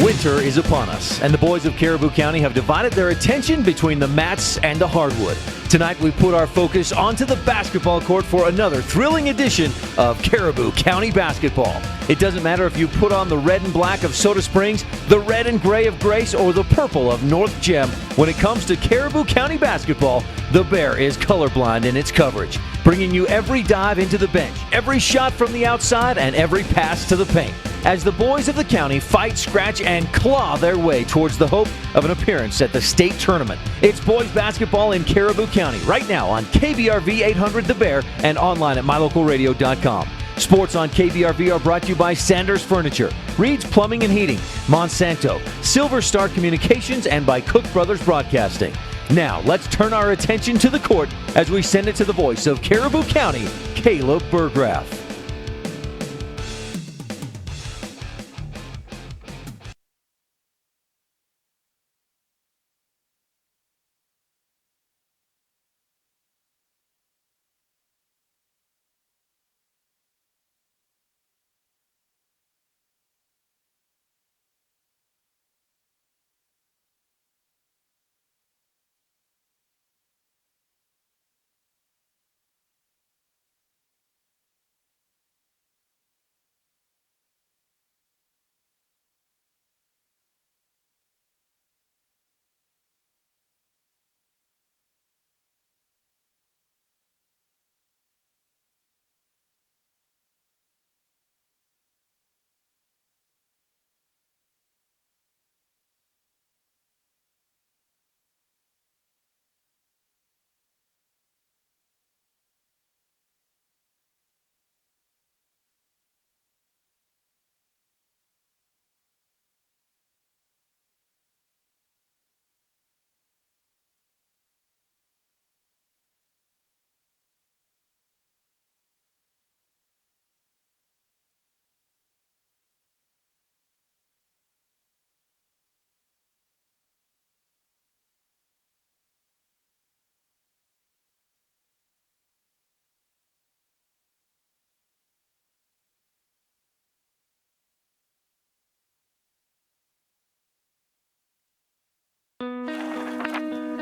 Winter is upon us, and the boys of Caribou County have divided their attention between the mats and the hardwood. Tonight, we put our focus onto the basketball court for another thrilling edition of Caribou County basketball. It doesn't matter if you put on the red and black of Soda Springs, the red and gray of Grace, or the purple of North Gem. When it comes to Caribou County basketball, the Bear is colorblind in its coverage, bringing you every dive into the bench, every shot from the outside, and every pass to the paint, as the boys of the county fight, scratch, and claw their way towards the hope of an appearance at the state tournament. It's boys basketball in Caribou County right now on KBRV 800 The Bear and online at mylocalradio.com. Sports on KBRV are brought to you by Sanders Furniture, Reed's Plumbing and Heating, Monsanto, Silver Star Communications, and by Cook Brothers Broadcasting. Now, let's turn our attention to the court as we send it to the voice of Caribou County, Caleb Burgraff.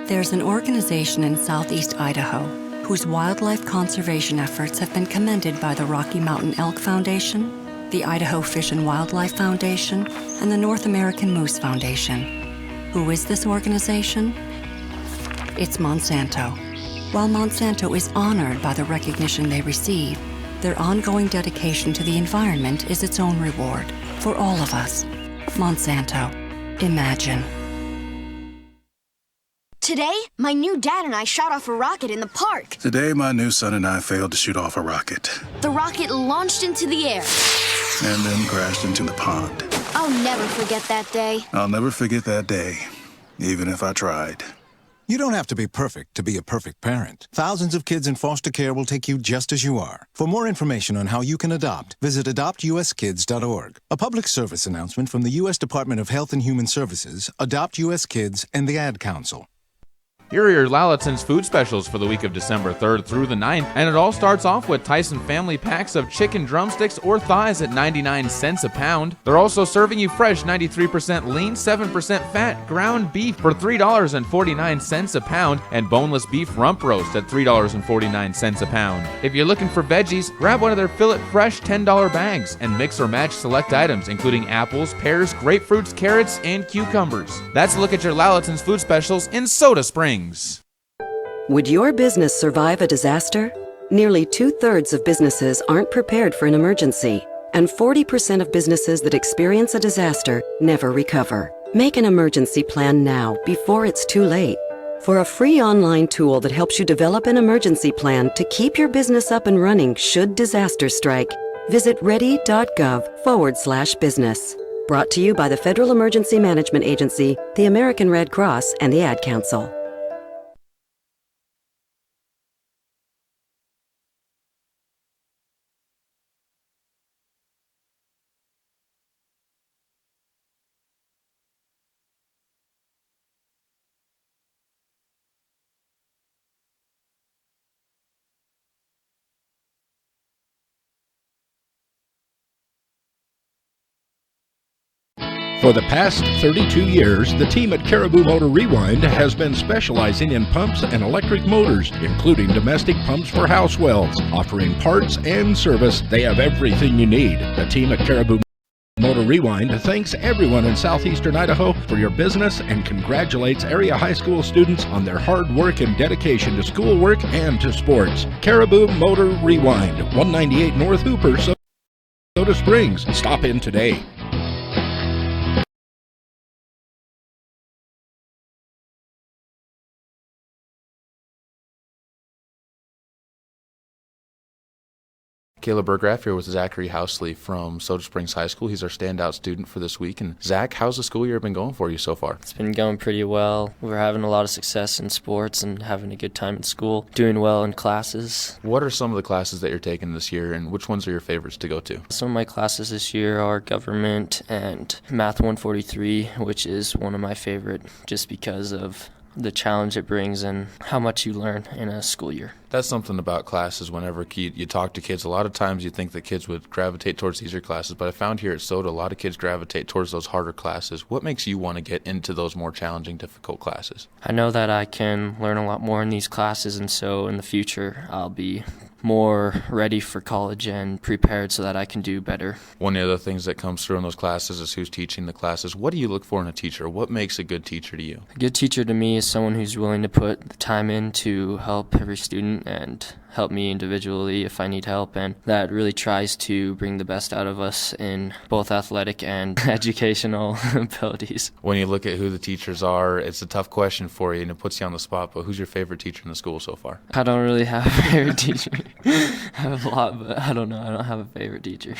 There's an organization in southeast Idaho whose wildlife conservation efforts have been commended by the Rocky Mountain Elk Foundation, the Idaho Fish and Wildlife Foundation, and the North American Moose Foundation. Who is this organization? It's Monsanto. While Monsanto is honored by the recognition they receive, their ongoing dedication to the environment is its own reward for all of us. Monsanto. Imagine. Today, my new dad and I shot off a rocket in the park. Today, my new son and I failed to shoot off a rocket. The rocket launched into the air. And then crashed into the pond. I'll never forget that day. I'll never forget that day, even if I tried. You don't have to be perfect to be a perfect parent. Thousands of kids in foster care will take you just as you are. For more information on how you can adopt, visit adoptuskids.org. A public service announcement from the U.S. Department of Health and Human Services, Adopt U.S. Kids, and the Ad Council. Here are your Lalaton's food specials for the week of December 3rd through the 9th, and it all starts off with Tyson family packs of chicken drumsticks or thighs at 99 cents a pound. They're also serving you fresh 93% lean, 7% fat ground beef for $3.49 a pound, and boneless beef rump roast at $3.49 a pound. If you're looking for veggies, grab one of their Fill It Fresh $10 bags and mix or match select items, including apples, pears, grapefruits, carrots, and cucumbers. That's a look at your Lalaton's food specials in Soda Springs. Would your business survive a disaster? Nearly 2/3 of businesses aren't prepared for an emergency, and 40% of businesses that experience a disaster never recover. Make an emergency plan now before it's too late. For a free online tool that helps you develop an emergency plan to keep your business up and running should disaster strike, visit ready.gov/business. Brought to you by the Federal Emergency Management Agency, the American Red Cross, and the Ad Council. For the past 32 years, the team at Caribou Motor Rewind has been specializing in pumps and electric motors, including domestic pumps for house wells. Offering parts and service, they have everything you need. The team at Caribou Motor Rewind thanks everyone in southeastern Idaho for your business and congratulates area high school students on their hard work and dedication to schoolwork and to sports. Caribou Motor Rewind, 198 North Hooper, Soda Springs. Stop in today. Caleb Burgraff here with Zachary Housley from Soda Springs High School. He's our standout student for this week. And Zach, how's the school year been going for you so far? It's been going pretty well. We're having a lot of success in sports and having a good time in school, doing well in classes. What are some of the classes that you're taking this year, and which ones are your favorites to go to? Some of my classes this year are government and Math 143, which is one of my favorite just because of the challenge it brings and how much you learn in a school year. That's something about classes. Whenever you talk to kids, a lot of times you think that kids would gravitate towards easier classes, but I found here at Soda a lot of kids gravitate towards those harder classes. What makes you want to get into those more challenging, difficult classes? I know that I can learn a lot more in these classes, and so in the future I'll be more ready for college and prepared so that I can do better. One of the other things that comes through in those classes is who's teaching the classes. What do you look for in a teacher? What makes a good teacher to you? A good teacher to me is someone who's willing to put the time in to help every student and help me individually if I need help, and that really tries to bring the best out of us in both athletic and educational abilities. When you look at who the teachers are, it's a tough question for you and it puts you on the spot, but who's your favorite teacher in the school so far? I don't really have a favorite teacher. I have a lot, but I don't know. I don't have a favorite teacher.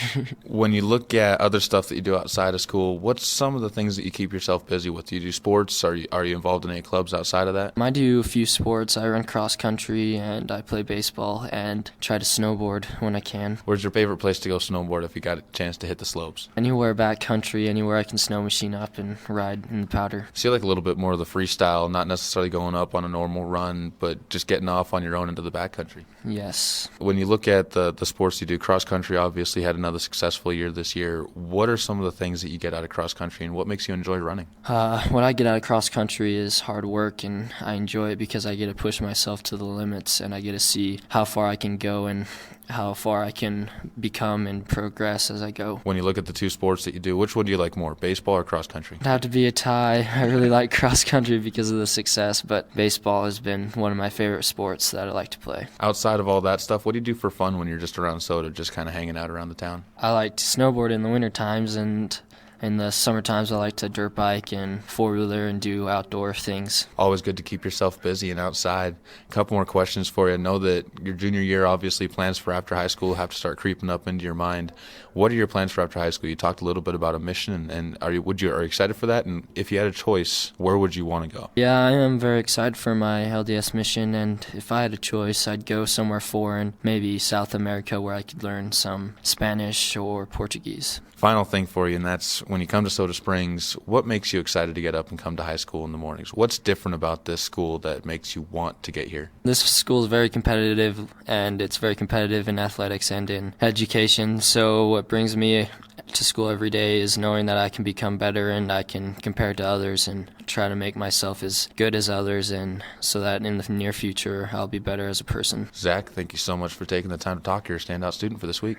When you look at other stuff that you do outside of school, what's some of the things that you keep yourself busy with? Do you do sports? Are you involved in any clubs outside of that? I do a few sports. I run cross country and I play baseball and try to snowboard when I can. Where's your favorite place to go snowboard if you got a chance to hit the slopes? Anywhere backcountry, anywhere I can snow machine up and ride in the powder. So you like a little bit more of the freestyle, not necessarily going up on a normal run, but just getting off on your own into the backcountry. Yes. When you look at the sports you do, cross country obviously had another successful year this year. What are some of the things that you get out of cross country and what makes you enjoy running? What I get out of cross country is hard work, and I enjoy it because I get to push myself to the limits and I get to see how far I can go and how far I can become and progress as I go. When you look at the two sports that you do, which one do you like more, baseball or cross country? It'd have to be a tie. I really like cross country because of the success, but baseball has been one of my favorite sports that I like to play. Outside of all that stuff, what do you do for fun when you're just around Soda, just kind of hanging out around the town? I like to snowboard in the winter times, and in the summer times, I like to dirt bike and four-wheeler and do outdoor things. Always good to keep yourself busy and outside. A couple more questions for you. I know that your junior year, obviously, plans for after high school have to start creeping up into your mind. What are your plans for after high school? You talked a little bit about a mission, and are you excited for that? And if you had a choice, where would you want to go? Yeah, I am very excited for my LDS mission, and if I had a choice, I'd go somewhere foreign, maybe South America, where I could learn some Spanish or Portuguese. Final thing for you, and that's when you come to Soda Springs, what makes you excited to get up and come to high school in the mornings? What's different about this school that makes you want to get here? This school is very competitive, and it's very competitive in athletics and in education. So what brings me to school every day is knowing that I can become better and I can compare to others and try to make myself as good as others, and so that in the near future I'll be better as a person. Zach, thank you so much for taking the time to talk. You're a standout student for this week.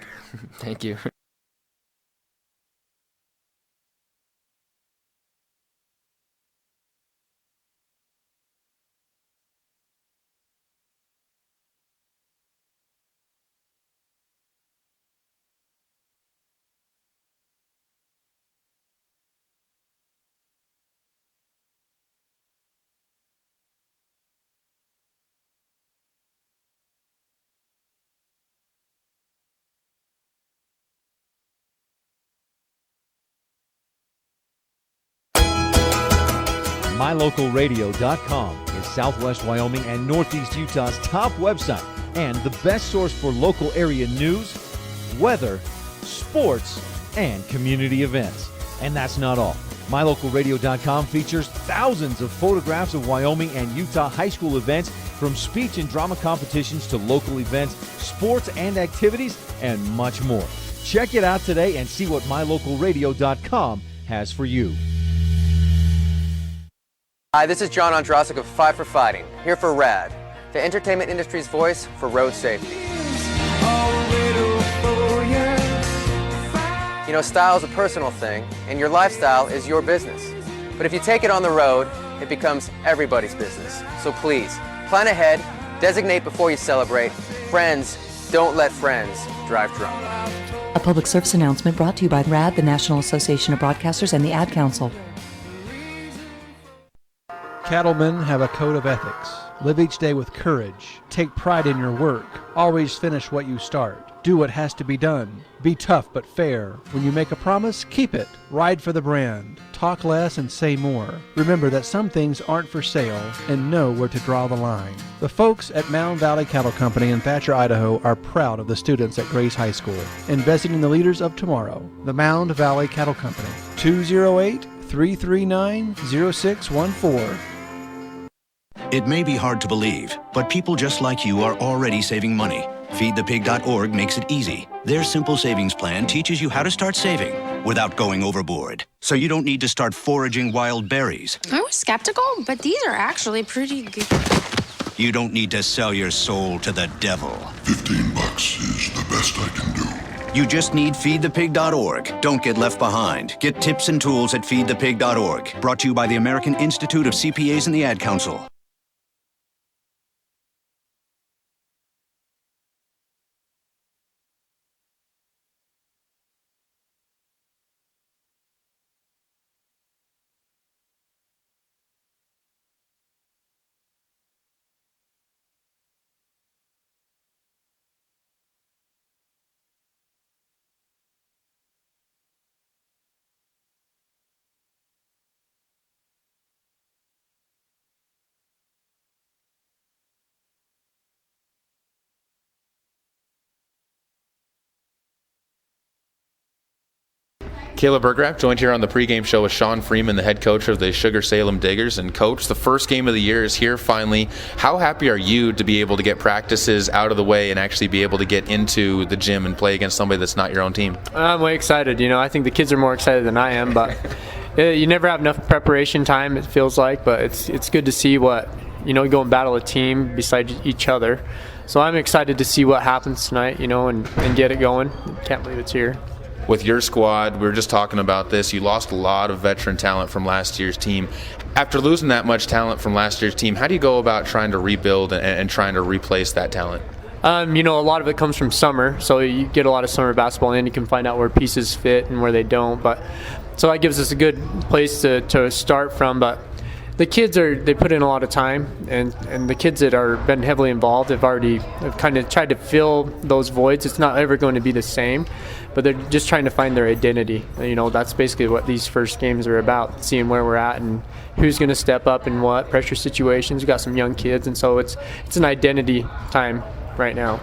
Thank you. MyLocalRadio.com is Southwest Wyoming and Northeast Utah's top website and the best source for local area news, weather, sports, and community events. And that's not all. MyLocalRadio.com features thousands of photographs of Wyoming and Utah high school events, from speech and drama competitions to local events, sports and activities, and much more. Check it out today and see what MyLocalRadio.com has for you. Hi, this is John Ondrasik of Five for Fighting, here for RAD, the entertainment industry's voice for road safety. You know, style is a personal thing, and your lifestyle is your business. But if you take it on the road, it becomes everybody's business. So please, plan ahead, designate before you celebrate. Friends, don't let friends drive drunk. A public service announcement brought to you by RAD, the National Association of Broadcasters, and the Ad Council. Cattlemen have a code of ethics. Live each day with courage. Take pride in your work. Always finish what you start. Do what has to be done. Be tough but fair. When you make a promise, keep it. Ride for the brand. Talk less and say more. Remember that some things aren't for sale, and know where to draw the line. The folks at Mound Valley Cattle Company in Thatcher, Idaho are proud of the students at Grace High School, investing in the leaders of tomorrow. The Mound Valley Cattle Company, 208-339-0614. It may be hard to believe, but people just like you are already saving money. FeedThePig.org makes it easy. Their simple savings plan teaches you how to start saving without going overboard. So you don't need to start foraging wild berries. I was skeptical, but these are actually pretty good. You don't need to sell your soul to the devil. $15 is the best I can do. You just need FeedThePig.org. Don't get left behind. Get tips and tools at FeedThePig.org. Brought to you by the American Institute of CPAs and the Ad Council. Caleb Burgraff joined here on the pregame show with Sean Freeman, the head coach of the Sugar-Salem Diggers. And coach, the first game of the year is here finally. How happy are you to be able to get practices out of the way and actually be able to get into the gym and play against somebody that's not your own team? I'm way excited. You know, I think the kids are more excited than I am, but you never have enough preparation time, it feels like, but it's good to see what, you know, go and battle a team beside each other. So I'm excited to see what happens tonight, you know, and get it going. Can't believe it's here. With your squad, we were just talking about this, you lost a lot of veteran talent from last year's team. After losing that much talent from last year's team, how do you go about trying to rebuild and trying to replace that talent? You know, a lot of it comes from summer, so you get a lot of summer basketball in, you can find out where pieces fit and where they don't. But so that gives us a good place to start from. But the kids they put in a lot of time, and the kids that are been heavily involved have kind of tried to fill those voids. It's not ever going to be the same, but they're just trying to find their identity. You know, that's basically what these first games are about, seeing where we're at and who's going to step up in what pressure situations. We've got some young kids, and so it's an identity time right now.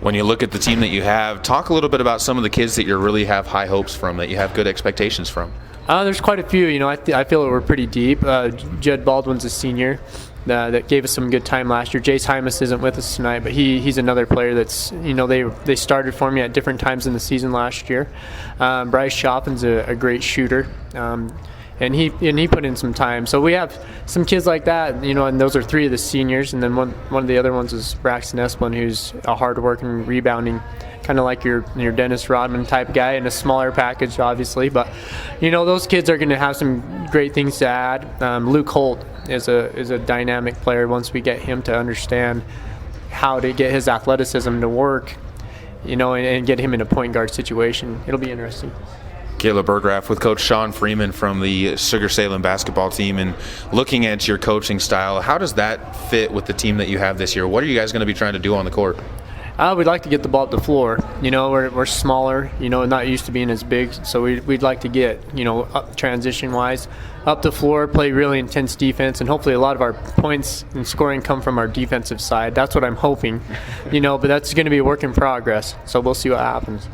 When you look at the team that you have, talk a little bit about some of the kids that you really have high hopes from, that you have good expectations from. There's quite a few. You know, I feel that we're pretty deep. Judd Baldwin's a senior that gave us some good time last year. Jace Hymas isn't with us tonight, but he's another player that's, you know, they started for me at different times in the season last year. Bryce Shoppin's a great shooter. And he put in some time. So we have some kids like that, you know, and those are three of the seniors. And then one of the other ones is Braxton Esplin, who's a hard-working, rebounding, kind of like your Dennis Rodman type guy in a smaller package, obviously. But, you know, those kids are going to have some great things to add. Luke Holt is a dynamic player once we get him to understand how to get his athleticism to work, you know, and get him in a point guard situation. It'll be interesting. Caleb Burgraff with Coach Sean Freeman from the Sugar-Salem basketball team. And looking at your coaching style, how does that fit with the team that you have this year? What are you guys going to be trying to do on the court? We'd like to get the ball up the floor. You know, we're smaller, you know, not used to being as big, so we'd like to get, you know, up transition-wise, up the floor, play really intense defense, and hopefully a lot of our points and scoring come from our defensive side. That's what I'm hoping, you know, but that's going to be a work in progress, so we'll see what happens.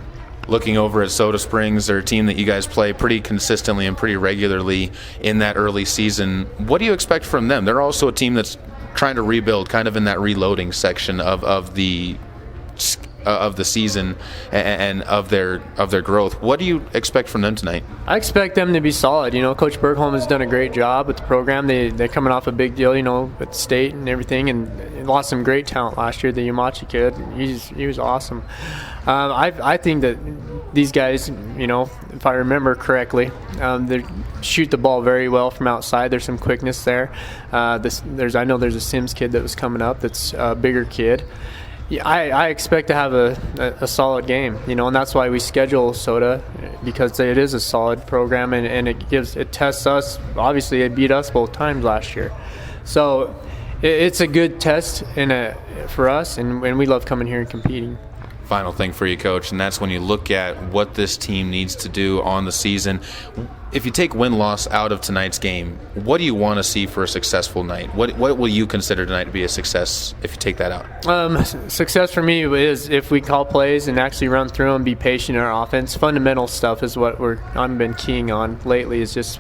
Looking over at Soda Springs, they're a team that you guys play pretty consistently and pretty regularly in that early season. What do you expect from them? They're also a team that's trying to rebuild, kind of in that reloading section of the of the season and of their growth. What do you expect from them tonight? I expect them to be solid. Coach Bergholm has done a great job with the program. They're coming off a big deal, with state and everything, and lost some great talent last year. The Yamachi kid, he was awesome. I think that these guys, if I remember correctly, they shoot the ball very well from outside. There's some quickness there. I know there's a Sims kid that was coming up that's a bigger kid. Yeah, I expect to have a solid game, and that's why we schedule SOTA, because it is a solid program, and it tests us. Obviously, it beat us both times last year, so it's a good test for us, and we love coming here and competing. Final thing for you, Coach, and that's when you look at what this team needs to do on the season. If you take win-loss out of tonight's game, what do you want to see for a successful night? What will you consider tonight to be a success if you take that out? Success for me is if we call plays and actually run through them, be patient in our offense. Fundamental stuff is what I've been keying on lately. Is just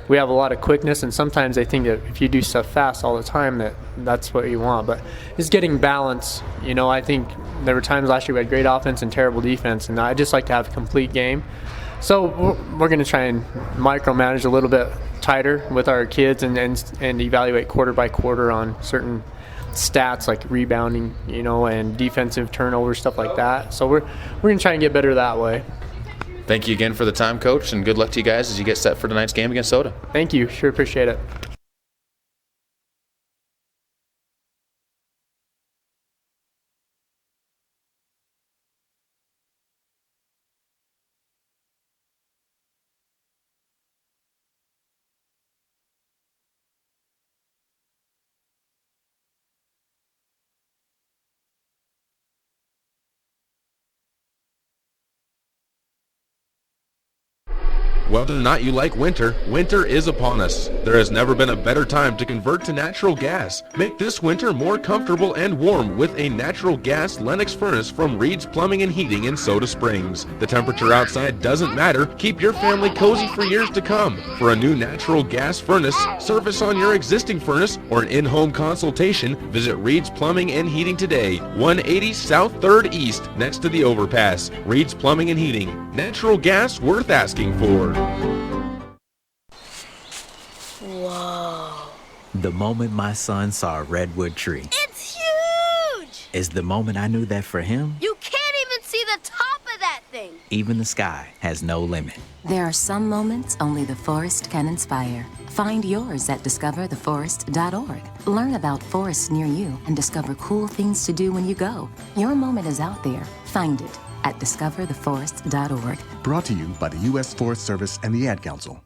we have a lot of quickness, and sometimes I think that if you do stuff fast all the time, that's what you want. But it's getting balance. I think there were times last year we had great offense and terrible defense, and I just like to have a complete game. So we're going to try and micromanage a little bit tighter with our kids and evaluate quarter by quarter on certain stats like rebounding, and defensive turnover, stuff like that. So we're going to try and get better that way. Thank you again for the time, Coach, and good luck to you guys as you get set for tonight's game against SOTA. Thank you. Sure appreciate it. Whether or not you like winter, winter is upon us. There has never been a better time to convert to natural gas. Make this winter more comfortable and warm with a natural gas Lennox furnace from Reed's Plumbing and Heating in Soda Springs. The temperature outside doesn't matter. Keep your family cozy for years to come. For a new natural gas furnace, service on your existing furnace, or an in-home consultation, visit Reed's Plumbing and Heating today. 180 South 3rd East, next to the overpass. Reed's Plumbing and Heating. Natural gas worth asking for. Whoa. The moment my son saw a redwood tree It's huge! is the moment I knew that for him, You can't even see the top of that thing. even the sky has no limit. There are some moments only the forest can inspire. Find yours at discovertheforest.org. Learn about forests near you and discover cool things to do when you go. Your moment is out there. Find it at discovertheforest.org. Brought to you by the U.S. Forest Service and the Ad Council.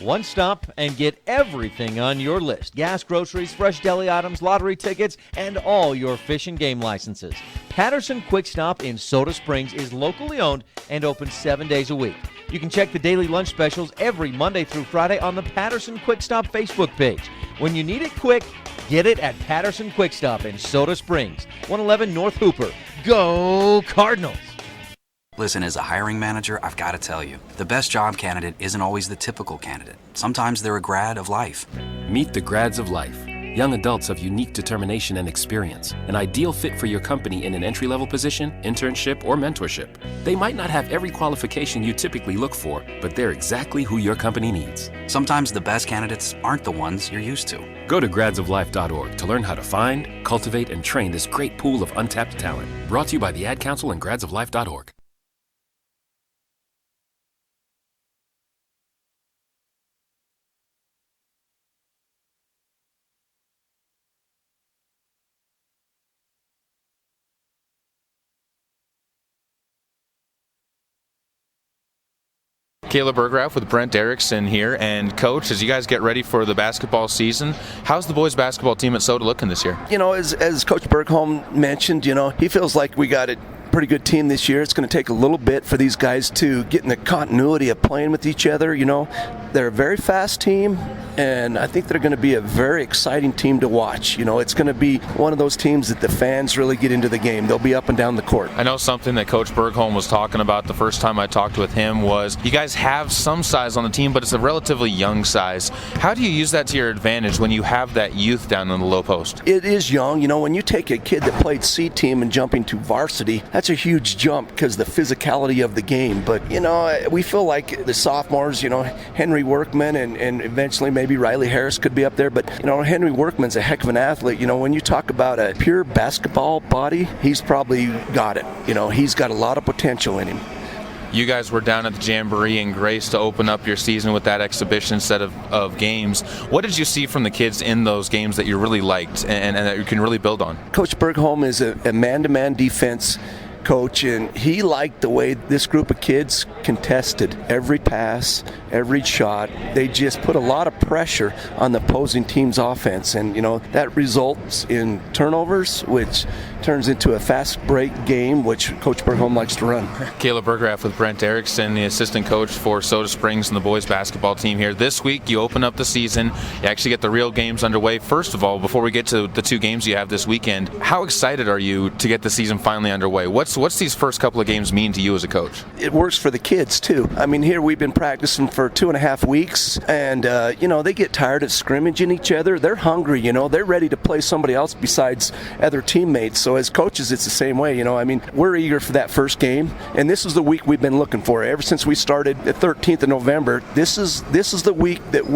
One stop and get everything on your list. Gas, groceries, fresh deli items, lottery tickets, and all your fish and game licenses. Patterson Quick Stop in Soda Springs is locally owned and open 7 days a week. You can check the daily lunch specials every Monday through Friday on the Patterson Quick Stop Facebook page. When you need it quick, get it at Patterson Quick Stop in Soda Springs, 111 North Hooper. Go Cardinals! Listen, as a hiring manager, I've got to tell you, the best job candidate isn't always the typical candidate. Sometimes they're a grad of life. Meet the grads of life. Young adults of unique determination and experience. An ideal fit for your company in an entry-level position, internship, or mentorship. They might not have every qualification you typically look for, but they're exactly who your company needs. Sometimes the best candidates aren't the ones you're used to. Go to gradsoflife.org to learn how to find, cultivate, and train this great pool of untapped talent. Brought to you by the Ad Council and gradsoflife.org. Caleb Bergraff with Brent Erickson here, and Coach, as you guys get ready for the basketball season, how's the boys basketball team at SOTA looking this year? As Coach Bergholm mentioned, he feels like we got it pretty good team this year. It's going to take a little bit for these guys to get in the continuity of playing with each other. They're a very fast team, and I think they're going to be a very exciting team to watch. It's going to be one of those teams that the fans really get into the game. They'll be up and down the court. I know something that Coach Bergholm was talking about the first time I talked with him was you guys have some size on the team, but it's a relatively young size. How do you use that to your advantage when you have that youth down in the low post? It is young. When you take a kid that played C team and jumping to varsity, that's a huge jump because of the physicality of the game. But, we feel like the sophomores, Henry Workman and eventually maybe Riley Harris could be up there. But, Henry Workman's a heck of an athlete. When you talk about a pure basketball body, he's probably got it. He's got a lot of potential in him. You guys were down at the Jamboree in Grace to open up your season with that exhibition set of games. What did you see from the kids in those games that you really liked and that you can really build on? Coach Bergholm is a man-to-man defense coach, and he liked the way this group of kids contested every pass, every shot. They just put a lot of pressure on the opposing team's offense, and that results in turnovers, which turns into a fast break game, which Coach Bergholm likes to run. Caleb Bergraff with Brent Erickson, the assistant coach for Soda Springs and the boys basketball team here. This week you open up the season. You actually get the real games underway. First of all, before we get to the two games you have this weekend, how excited are you to get the season finally underway? What's these first couple of games mean to you as a coach? It works for the kids too. Here we've been practicing for 2.5 weeks, and they get tired of scrimmaging each other. They're hungry. They're ready to play somebody else besides other teammates. So as coaches, it's the same way. We're eager for that first game, and this is the week we've been looking for. Ever since we started the 13th of November, this is the week that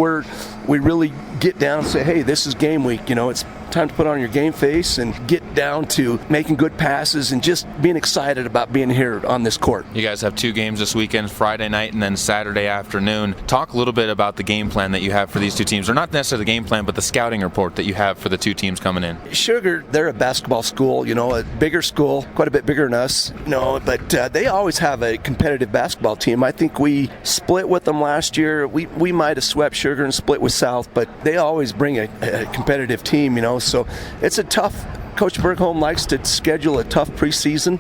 we really get down and say, hey, this is game week. It's time to put on your game face and get down to making good passes and just being excited about being here on this court. You guys have two games this weekend, Friday night and then Saturday afternoon. Talk a little bit about the game plan that you have for these two teams, or not necessarily the game plan, but the scouting report that you have for the two teams coming in. Sugar, they're a basketball school, a bigger school, quite a bit bigger than us, but they always have a competitive basketball team. I think we split with them last year. We might have swept Sugar and split with South, but they always bring a competitive team, so it's a tough. Coach Bergholm likes to schedule a tough preseason.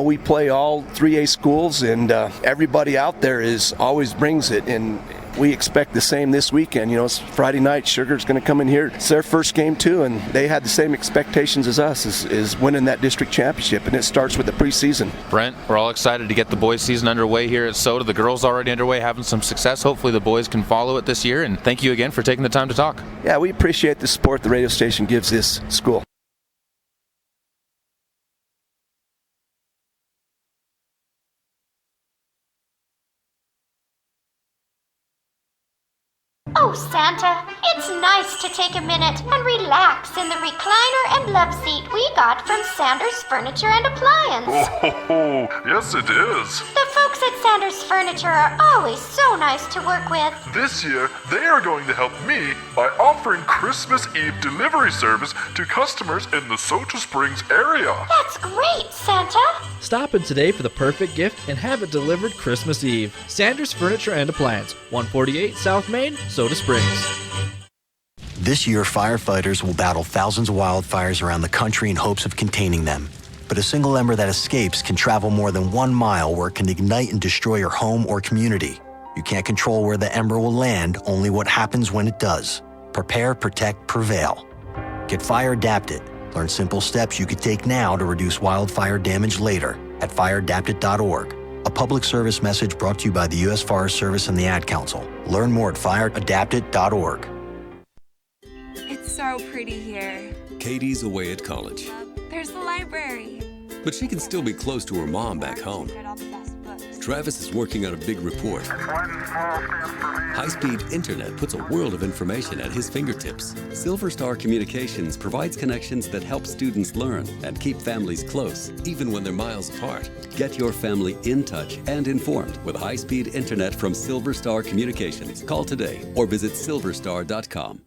We play all 3A schools, and everybody out there always brings it, and we expect the same this weekend. It's Friday night. Sugar's going to come in here. It's their first game too, and they had the same expectations as us, is winning that district championship, and it starts with the preseason. Brent, we're all excited to get the boys season underway here at Soda. The girls already underway, having some success. Hopefully the boys can follow it this year, and thank you again for taking the time to talk. Yeah, we appreciate the support the radio station gives this school. Oh, Santa, it's nice to take a minute and relax in the recliner and love seat we got from Sanders Furniture and Appliance. Oh, yes it is. The folks at Sanders Furniture are always so nice to work with. This year, they are going to help me by offering Christmas Eve delivery service to customers in the Soda Springs area. That's great, Santa. Stop in today for the perfect gift and have it delivered Christmas Eve. Sanders Furniture and Appliance, 148 South Main, Soda Springs. This year, firefighters will battle thousands of wildfires around the country in hopes of containing them. But a single ember that escapes can travel more than 1 mile, where it can ignite and destroy your home or community. You can't control where the ember will land, only what happens when it does. Prepare, protect, prevail. Get fire adapted. Learn simple steps you could take now to reduce wildfire damage later at fireadapted.org. A public service message brought to you by the U.S. Forest Service and the Ad Council. Learn more at fireadapted.org. It's so pretty here. Katie's away at college, There's the library. but she can still be close to her mom back home. Travis is working on a big report. High-speed internet puts a world of information at his fingertips. Silver Star Communications provides connections that help students learn and keep families close, even when they're miles apart. Get your family in touch and informed with high-speed internet from Silver Star Communications. Call today or visit silverstar.com.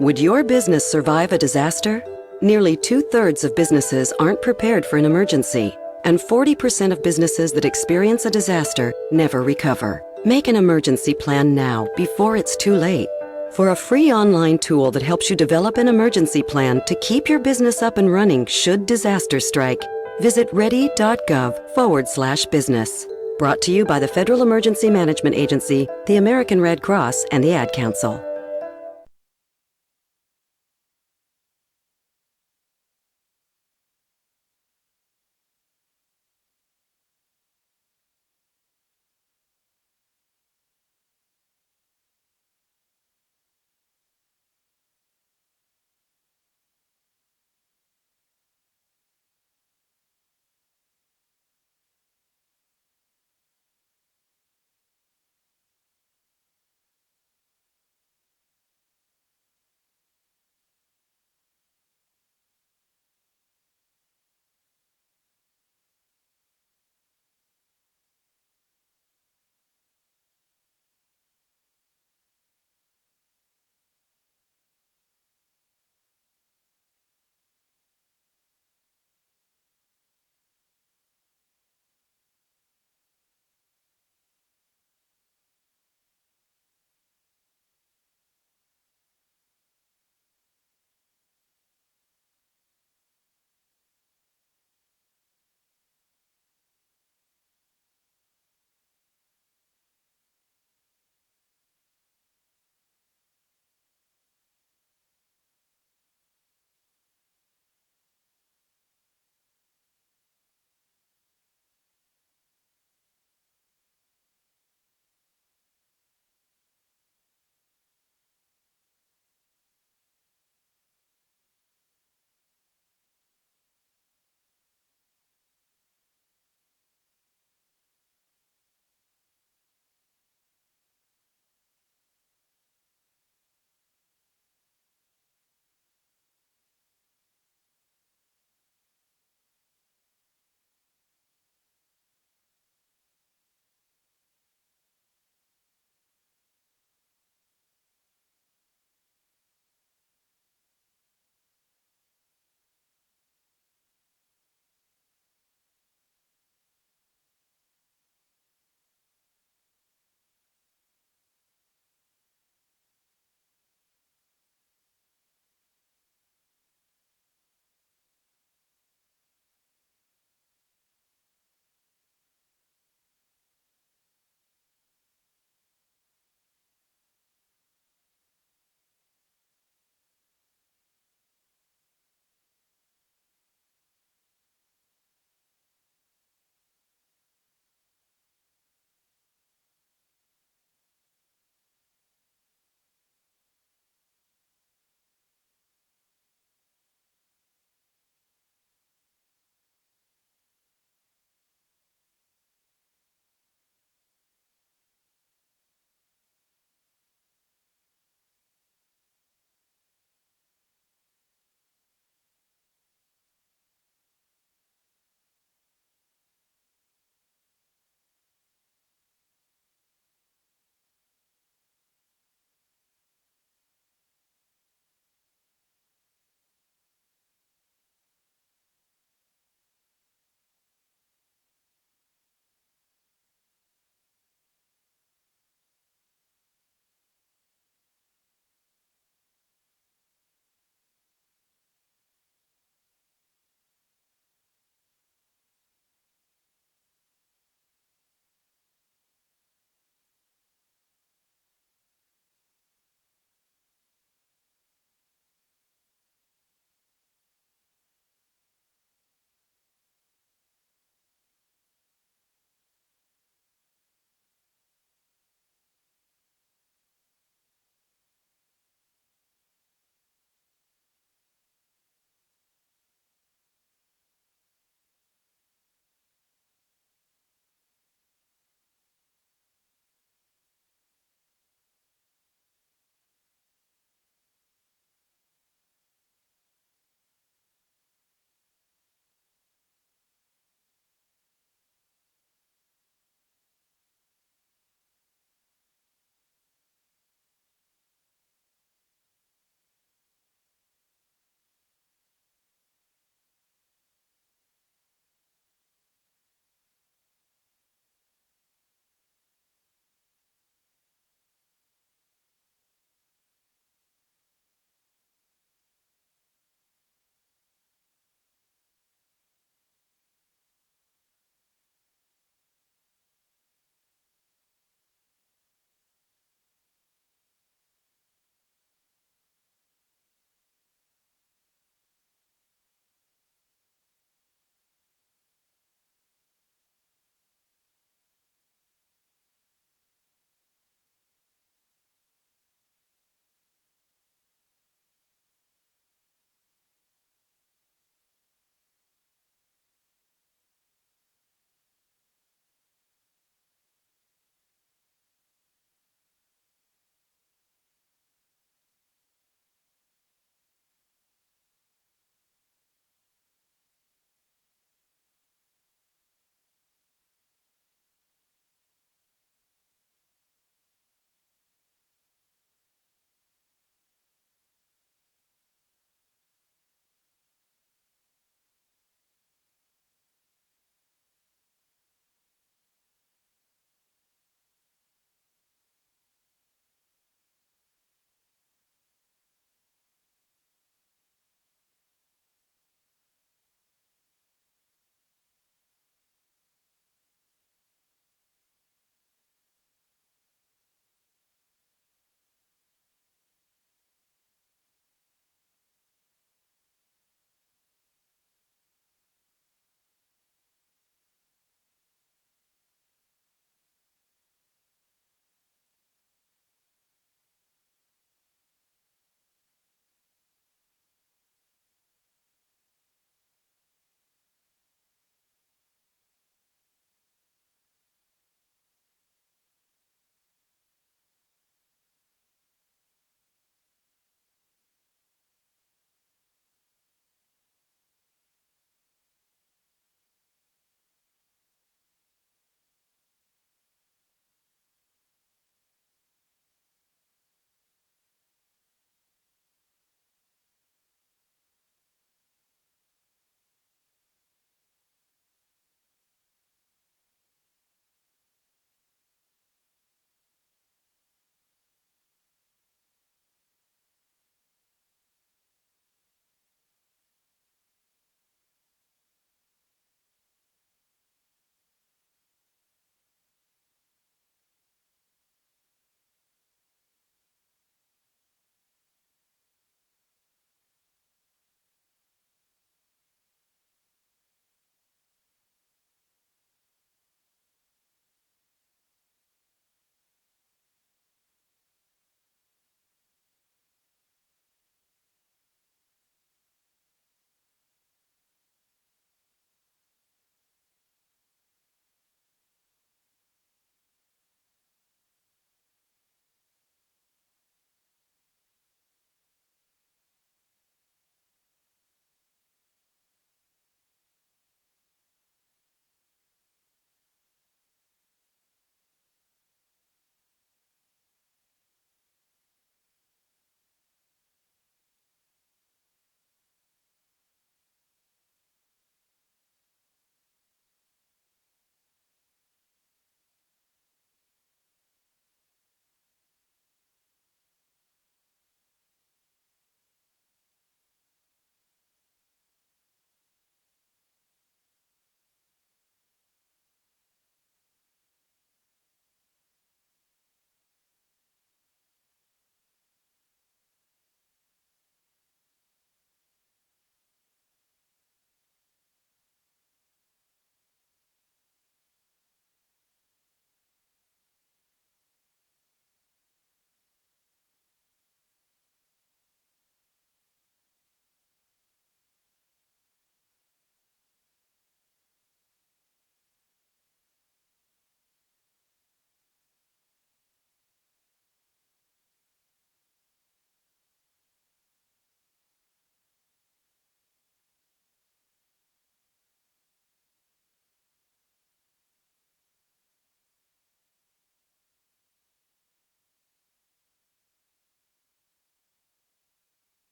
Would your business survive a disaster? Nearly 2/3 of businesses aren't prepared for an emergency, and 40% of businesses that experience a disaster never recover. Make an emergency plan now, before it's too late. For a free online tool that helps you develop an emergency plan to keep your business up and running should disaster strike, Visit ready.gov/business. Brought to you by the Federal Emergency Management Agency, the American Red Cross, and the Ad Council.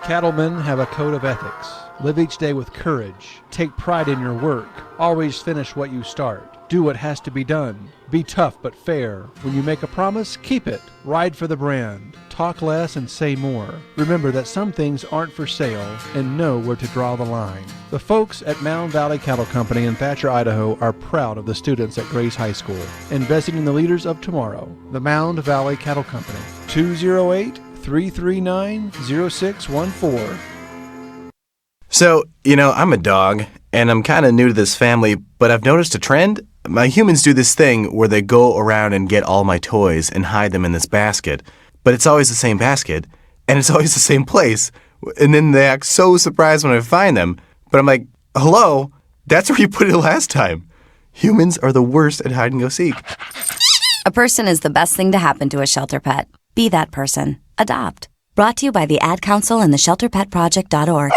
Cattlemen have a code of ethics. Live each day with courage. Take pride in your work. Always finish what you start. Do what has to be done. Be tough but fair. When you make a promise, keep it. Ride for the brand. Talk less and say more. Remember that some things aren't for sale and know where to draw the line. The folks at Mound Valley Cattle Company in Thatcher, Idaho are proud of the students at Grace High School, investing in the leaders of tomorrow. The Mound Valley Cattle Company, 208-339-0614. So, I'm a dog, and I'm kind of new to this family, but I've noticed a trend. My humans do this thing where they go around and get all my toys and hide them in this basket, but it's always the same basket, and it's always the same place, and then they act so surprised when I find them, but I'm like, hello, that's where you put it last time. Humans are the worst at hide and go seek. A person is the best thing to happen to a shelter pet. Be that person. Adopt. Brought to you by the Ad Council and the ShelterPetProject.org.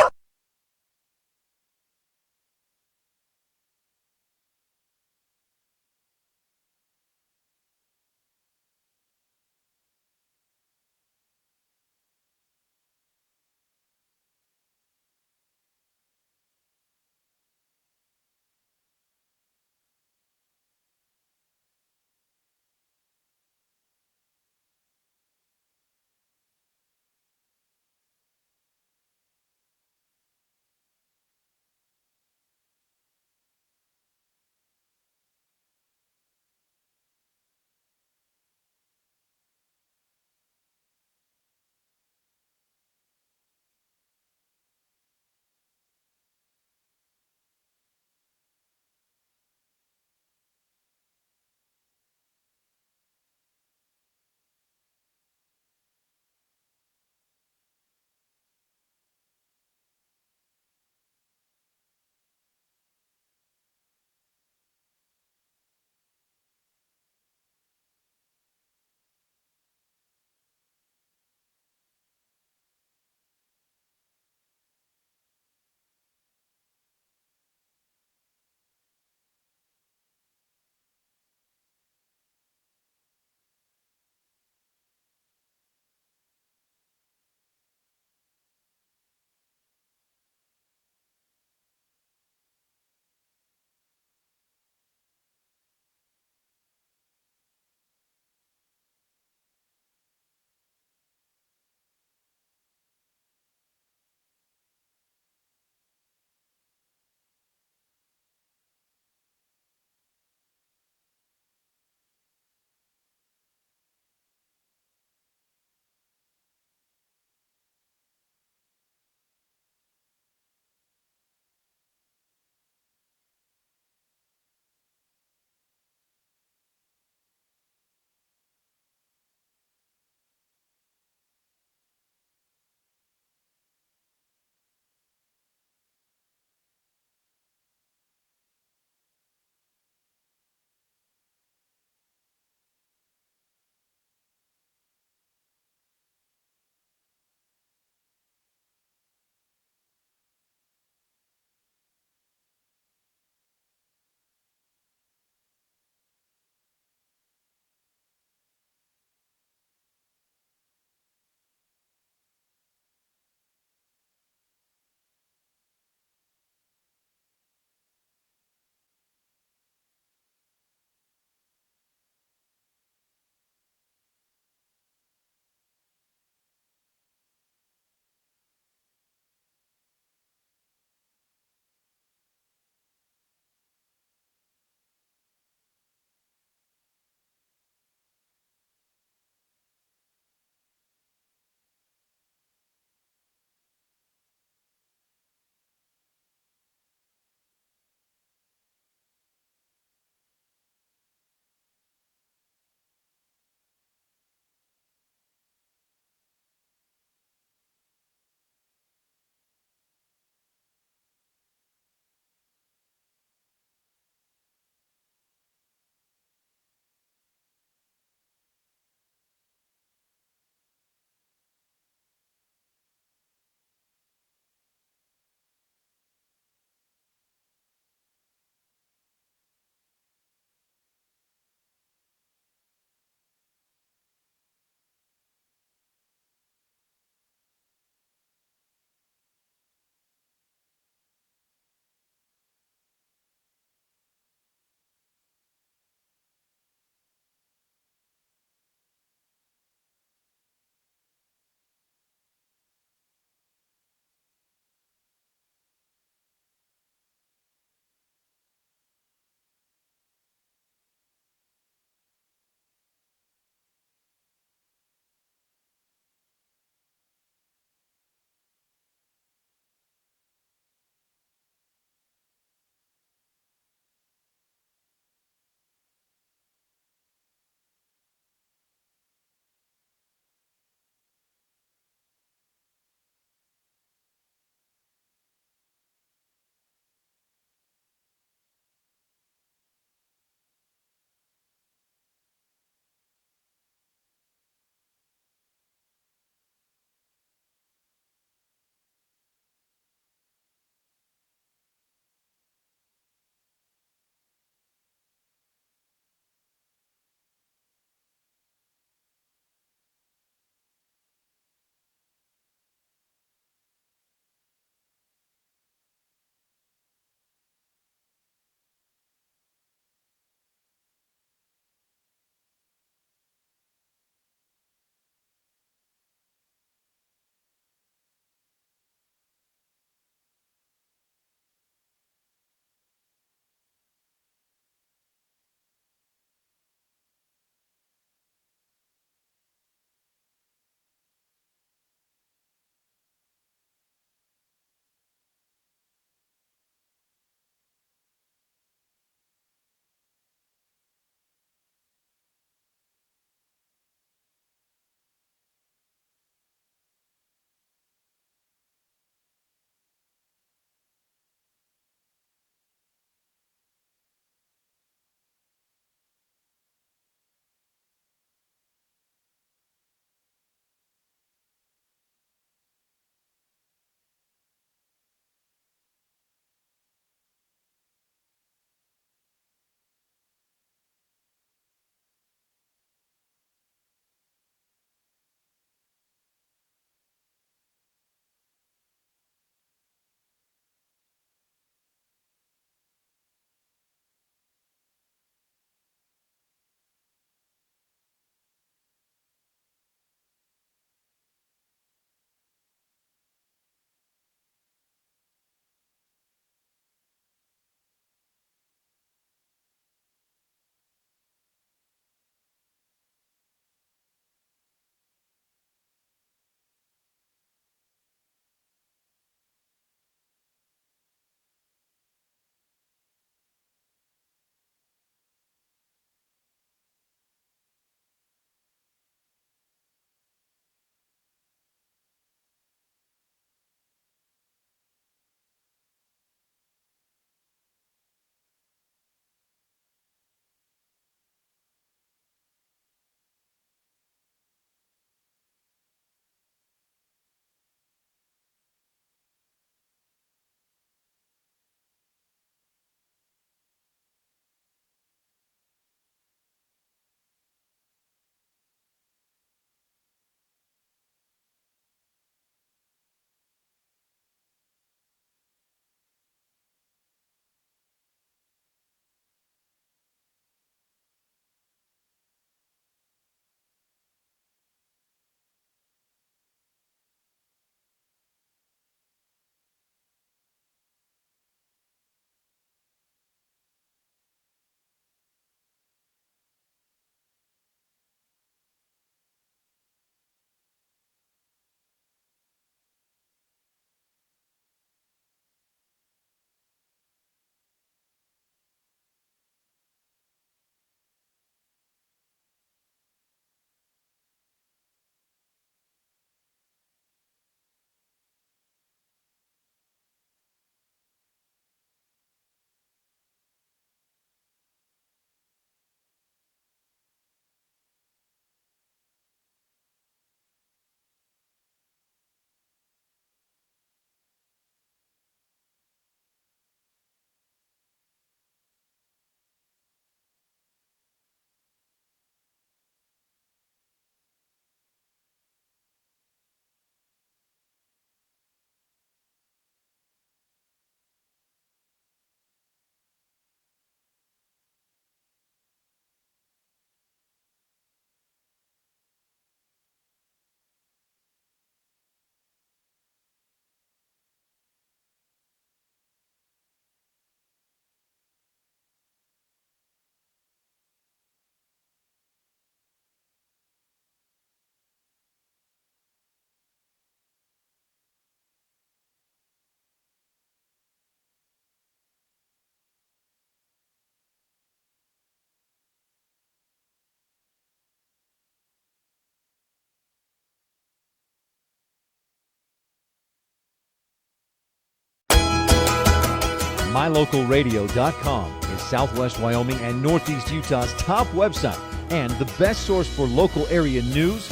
MyLocalRadio.com is Southwest Wyoming and Northeast Utah's top website and the best source for local area news,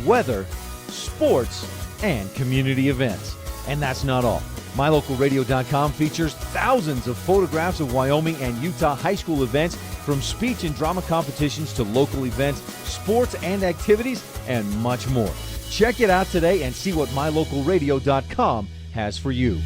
weather, sports, and community events. And that's not all. MyLocalRadio.com features thousands of photographs of Wyoming and Utah high school events, from speech and drama competitions to local events, sports and activities, and much more. Check it out today and see what MyLocalRadio.com has for you.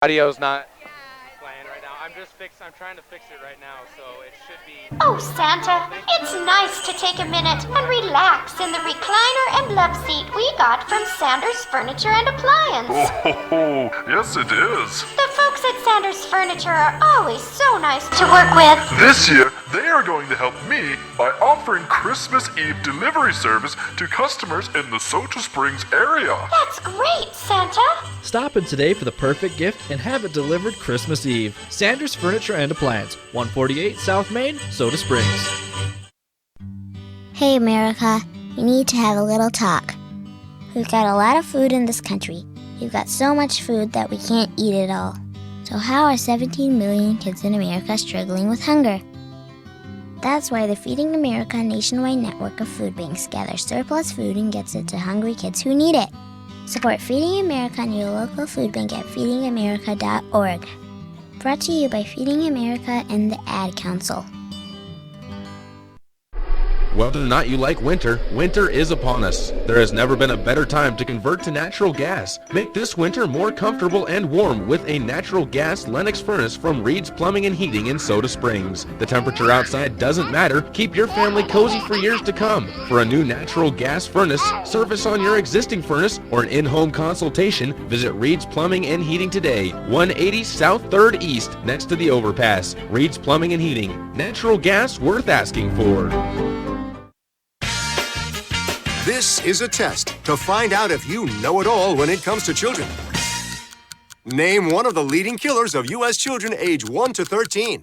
Audio's not playing right now. I'm trying to fix it right now, so it should be. Oh, Santa, it's nice to take a minute and relax in the recliner and love seat we got from Sanders Furniture and Appliance. Oh, yes it is. The folks at Sanders Furniture are always so nice to work with. This year, they are going to help me by offering Christmas Eve delivery service to customers in the Soda Springs area. That's great, Santa. Stop in today for the perfect gift and have it delivered Christmas Eve. Sanders Furniture and Appliance, 148 South Main, Soda Springs. Hey America, we need to have a little talk. We've got a lot of food in this country. We've got so much food that we can't eat it all. So how are 17 million kids in America struggling with hunger? That's why the Feeding America nationwide network of food banks gathers surplus food and gets it to hungry kids who need it. Support Feeding America and your local food bank at feedingamerica.org. Brought to you by Feeding America and the Ad Council. Whether or not you like winter, winter is upon us. There has never been a better time to convert to natural gas. Make this winter more comfortable and warm with a natural gas Lennox furnace from Reed's Plumbing and Heating in Soda Springs. The temperature outside doesn't matter. Keep your family cozy for years to come. For a new natural gas furnace, service on your existing furnace, or an in-home consultation, visit Reed's Plumbing and Heating today. 180 South 3rd East, next to the overpass. Reed's Plumbing and Heating. Natural gas worth asking for. This is a test to find out if you know it all when it comes to children. Name one of the leading killers of U.S. children age 1 to 13.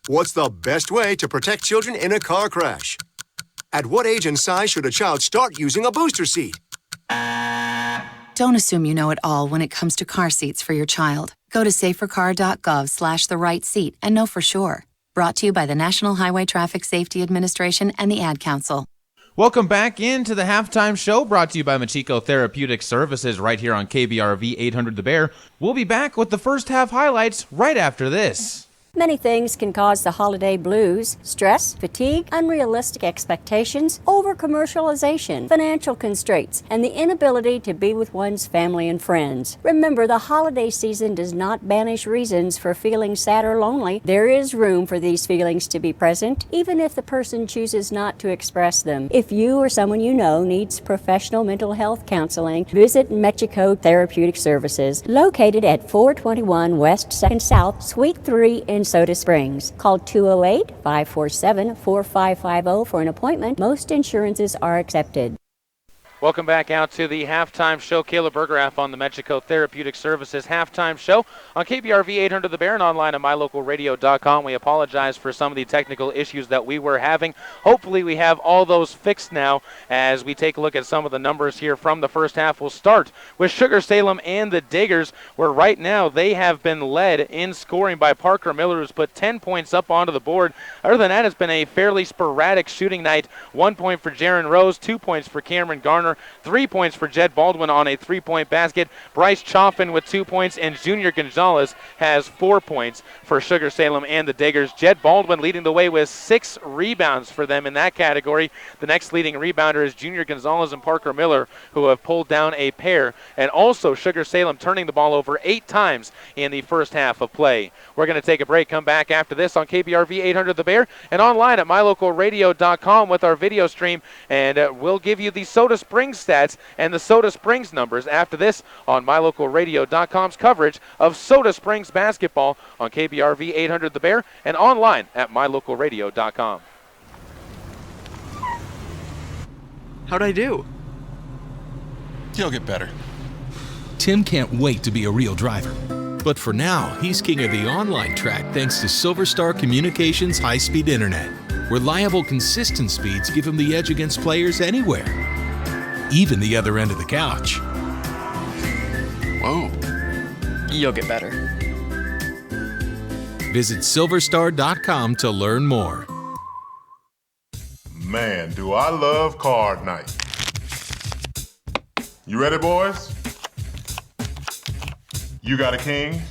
What's the best way to protect children in a car crash? At what age and size should a child start using a booster seat? Don't assume you know it all when it comes to car seats for your child. Go to safercar.gov/the-right-seat and know for sure. Brought to you by the National Highway Traffic Safety Administration and the Ad Council. Welcome back into the halftime show, brought to you by Machiko Therapeutic Services right here on KBRV 800 The Bear. We'll be back with the first half highlights right after this. Many things can cause the holiday blues: stress, fatigue, unrealistic expectations, over-commercialization, financial constraints, and the inability to be with one's family and friends. Remember, the holiday season does not banish reasons for feeling sad or lonely. There is room for these feelings to be present, even if the person chooses not to express them. If you or someone you know needs professional mental health counseling, visit Mexico Therapeutic Services, located at 421 West 2nd South, Suite 3 in Soda Springs. Call 208-547-4550 for an appointment. Most insurances are accepted. Welcome back out to the halftime show. Caleb Bergerath on the Mexico Therapeutic Services halftime show on KBRV 800 The Bear and online at mylocalradio.com. We apologize for some of the technical issues that we were having. Hopefully we have all those fixed now as we take a look at some of the numbers here from the first half. We'll start with Sugar-Salem and the Diggers, where right now they have been led in scoring by Parker Miller, who's put 10 points up onto the board. Other than that, it's been a fairly sporadic shooting night. 1 point for Jaron Rose, 2 points for Cameron Garner, 3 points for Jed Baldwin on a 3-point basket. Bryce Choffin with 2 points, and Junior Gonzalez has 4 points for Sugar-Salem and the Diggers. Jed Baldwin leading the way with 6 rebounds for them in that category. The next leading rebounder is Junior Gonzalez and Parker Miller, who have pulled down a pair. And also Sugar-Salem turning the ball over 8 times in the first half of play. We're going to take a break, come back after this on KBRV 800 The Bear and online at mylocalradio.com with our video stream. And we'll give you the Soda Springs stats and the Soda Springs numbers after this on mylocalradio.com's coverage of Soda Springs basketball on KBRV 800 The Bear and online at mylocalradio.com. How'd I do? You'll get better. Tim can't wait to be a real driver. But for now, he's king of the online track thanks to Silver Star Communications high-speed internet. Reliable, consistent speeds give him the edge against players anywhere, even the other end of the couch. Whoa. You'll get better. Visit silverstar.com to learn more. Man, do I love card night. You ready, boys? You got a king?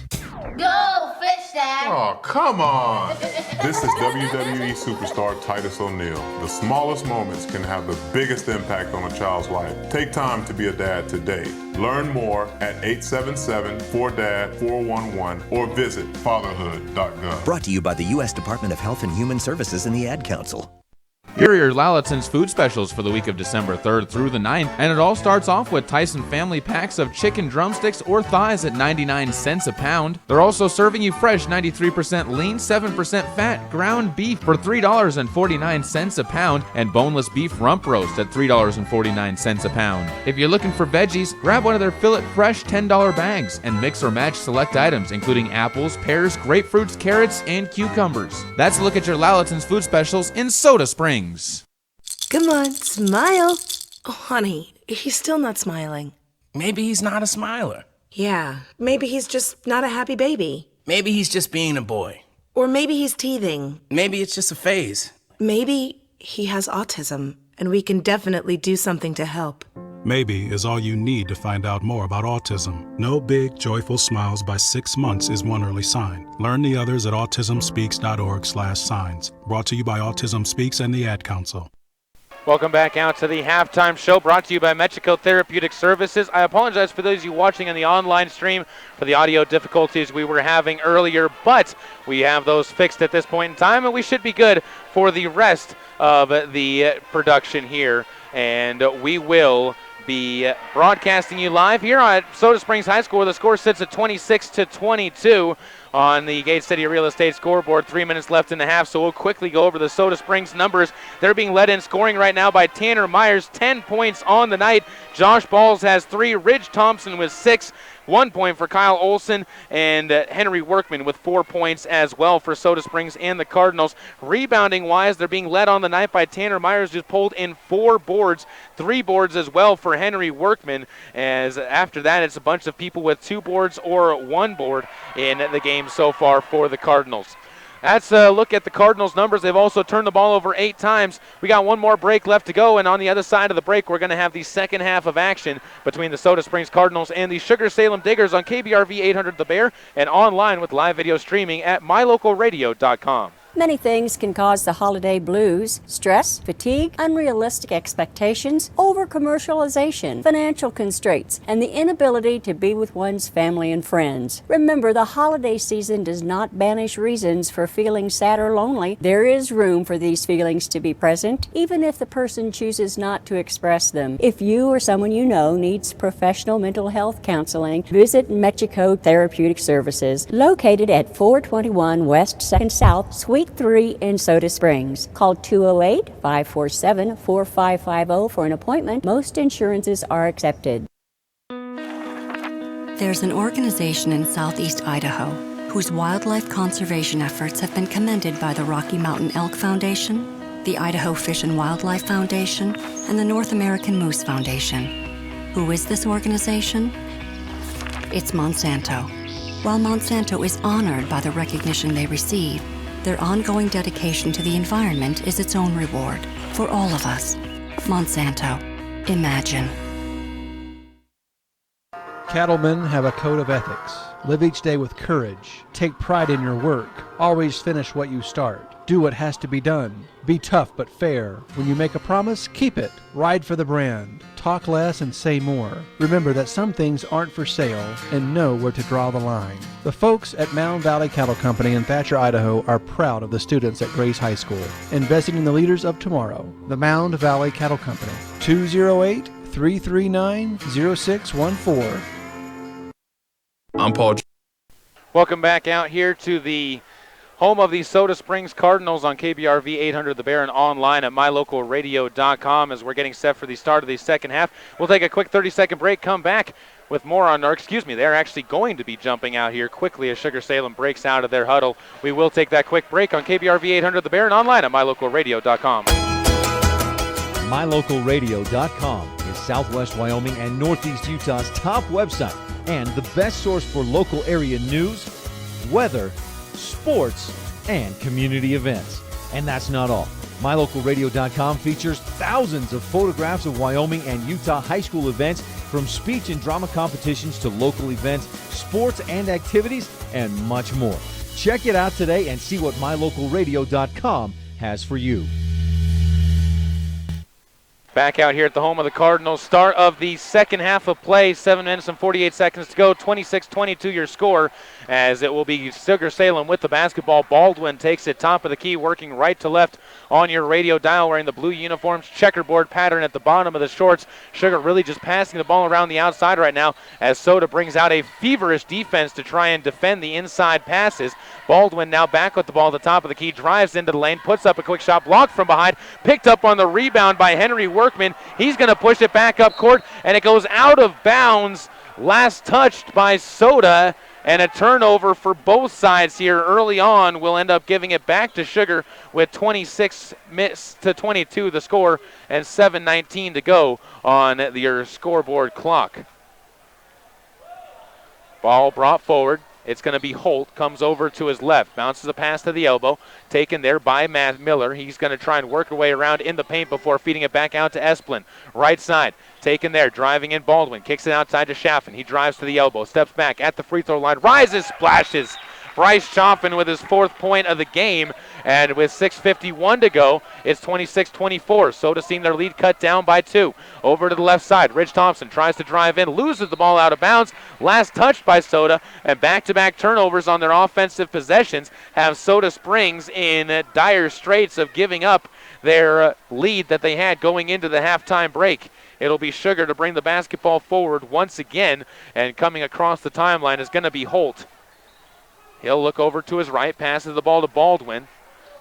Go, fish dad. Oh, come on. This is WWE superstar Titus O'Neil. The smallest moments can have the biggest impact on a child's life. Take time to be a dad today. Learn more at 877-4DAD-411 or visit fatherhood.gov. Brought to you by the U.S. Department of Health and Human Services and the Ad Council. Here are your Lalaton's food specials for the week of December 3rd through the 9th, and it all starts off with Tyson family packs of chicken drumsticks or thighs at 99 cents a pound. They're also serving you fresh 93% lean, 7% fat ground beef for $3.49 a pound, and boneless beef rump roast at $3.49 a pound. If you're looking for veggies, grab one of their Fill It Fresh $10 bags and mix or match select items, including apples, pears, grapefruits, carrots, and cucumbers. That's a look at your Lalaton's food specials in Soda Springs. Come on, smile. Oh, honey, he's still not smiling. Maybe he's not a smiler. Yeah, maybe he's just not a happy baby. Maybe he's just being a boy. Or maybe he's teething. Maybe it's just a phase. Maybe he has autism, and we can definitely do something to help. Maybe is all you need to find out more about autism. No big, joyful smiles by 6 months is one early sign. Learn the others at autismspeaks.org/signs. Brought to you by Autism Speaks and the Ad Council. Welcome back out to the halftime show brought to you by Mexico Therapeutic Services. I apologize for those of you watching on the online stream for the audio difficulties we were having earlier, but we have those fixed at this point in time, and we should be good for the rest of the production here. And we will be broadcasting you live here at Soda Springs High School, where the score sits at 26-22 on the Gate City Real Estate scoreboard. 3 minutes left in the half, so we'll quickly go over the Soda Springs numbers. They're being led in scoring right now by Tanner Myers, 10 points on the night. Josh Balls has 3, Ridge Thompson with 6, 1 point for Kyle Olson, and Henry Workman with 4 points as well for Soda Springs and the Cardinals. Rebounding-wise, they're being led on the night by Tanner Myers, who's pulled in 4 boards, 3 boards as well for Henry Workman, as after that it's a bunch of people with 2 boards or 1 board in the game so far for the Cardinals. That's a look at the Cardinals' numbers. They've also turned the ball over 8 times. We got one more break left to go, and on the other side of the break, we're going to have the second half of action between the Soda Springs Cardinals and the Sugar-Salem Diggers on KBRV 800 The Bear and online with live video streaming at mylocalradio.com. Many things can cause the holiday blues: stress, fatigue, unrealistic expectations, over-commercialization, financial constraints, and the inability to be with one's family and friends. Remember, the holiday season does not banish reasons for feeling sad or lonely. There is room for these feelings to be present, even if the person chooses not to express them. If you or someone you know needs professional mental health counseling, visit Mexico Therapeutic Services, located at 421 West 2nd South, Suite 3 in Soda Springs. Call 208-547-4550 for an appointment. Most insurances are accepted. There's an organization in southeast Idaho whose wildlife conservation efforts have been commended by the Rocky Mountain Elk Foundation, the Idaho Fish and Wildlife Foundation, and the North American Moose Foundation. Who is this organization? It's Monsanto. While Monsanto is honored by the recognition they receive, their ongoing dedication to the environment is its own reward for all of us. Monsanto. Imagine. Cattlemen have a code of ethics. Live each day with courage. Take pride in your work. Always finish what you start. Do what has to be done. Be tough but fair. When you make a promise, keep it. Ride for the brand. Talk less and say more. Remember that some things aren't for sale, and know where to draw the line. The folks at Mound Valley Cattle Company in Thatcher, Idaho are proud of the students at Grace High School, investing in the leaders of tomorrow. The Mound Valley Cattle Company, 208-339-0614. I'm Paul. Welcome back out here to the home of the Soda Springs Cardinals on KBRV 800 The Bear and online at mylocalradio.com as we're getting set for the start of the second half. We'll take a quick 30-second break, come back with more on our, they're actually going to be jumping out here quickly as Sugar-Salem breaks out of their huddle. We will take that quick break on KBRV 800 The Bear and online at mylocalradio.com. mylocalradio.com is Southwest Wyoming and Northeast Utah's top website and the best source for local area news, weather, sports, and community events. And that's not all. MyLocalRadio.com features thousands of photographs of Wyoming and Utah high school events, from speech and drama competitions to local events, sports and activities, and much more. Check it out today and see what mylocalradio.com has for you. Back out here at the home of the Cardinals. Start of the second half of play. 7 minutes and 48 seconds to go. 26-22 your score, as it will be Sugar-Salem with the basketball. Baldwin takes it top of the key, working right to left on your radio dial, wearing the blue uniforms. Checkerboard pattern at the bottom of the shorts. Sugar really just passing the ball around the outside right now, as Soda brings out a feverish defense to try and defend the inside passes. Baldwin now back with the ball at the top of the key, drives into the lane, puts up a quick shot, blocked from behind, picked up on the rebound by Henry Workman. He's going to push it back up court, and it goes out of bounds. Last touched by Soda, and a turnover for both sides here early on. We'll end up giving it back to Sugar with 26-22 the score and 7:19 to go on your scoreboard clock. Ball brought forward. It's going to be Holt, comes over to his left, bounces a pass to the elbow, taken there by Matt Miller. He's going to try and work her way around in the paint before feeding it back out to Esplin. Right side, taken there, driving in Baldwin, kicks it outside to Chaffin. He drives to the elbow, steps back at the free throw line, rises, splashes. Bryce Chaffin with his 4th point of the game, and with 6:51 to go, it's 26-24. Soda seeing their lead cut down by 2. Over to the left side, Ridge Thompson tries to drive in, loses the ball out of bounds. Last touched by Soda, and back-to-back turnovers on their offensive possessions have Soda Springs in dire straits of giving up their lead that they had going into the halftime break. It'll be Sugar to bring the basketball forward once again, and coming across the timeline is going to be Holt. He'll look over to his right, passes the ball to Baldwin.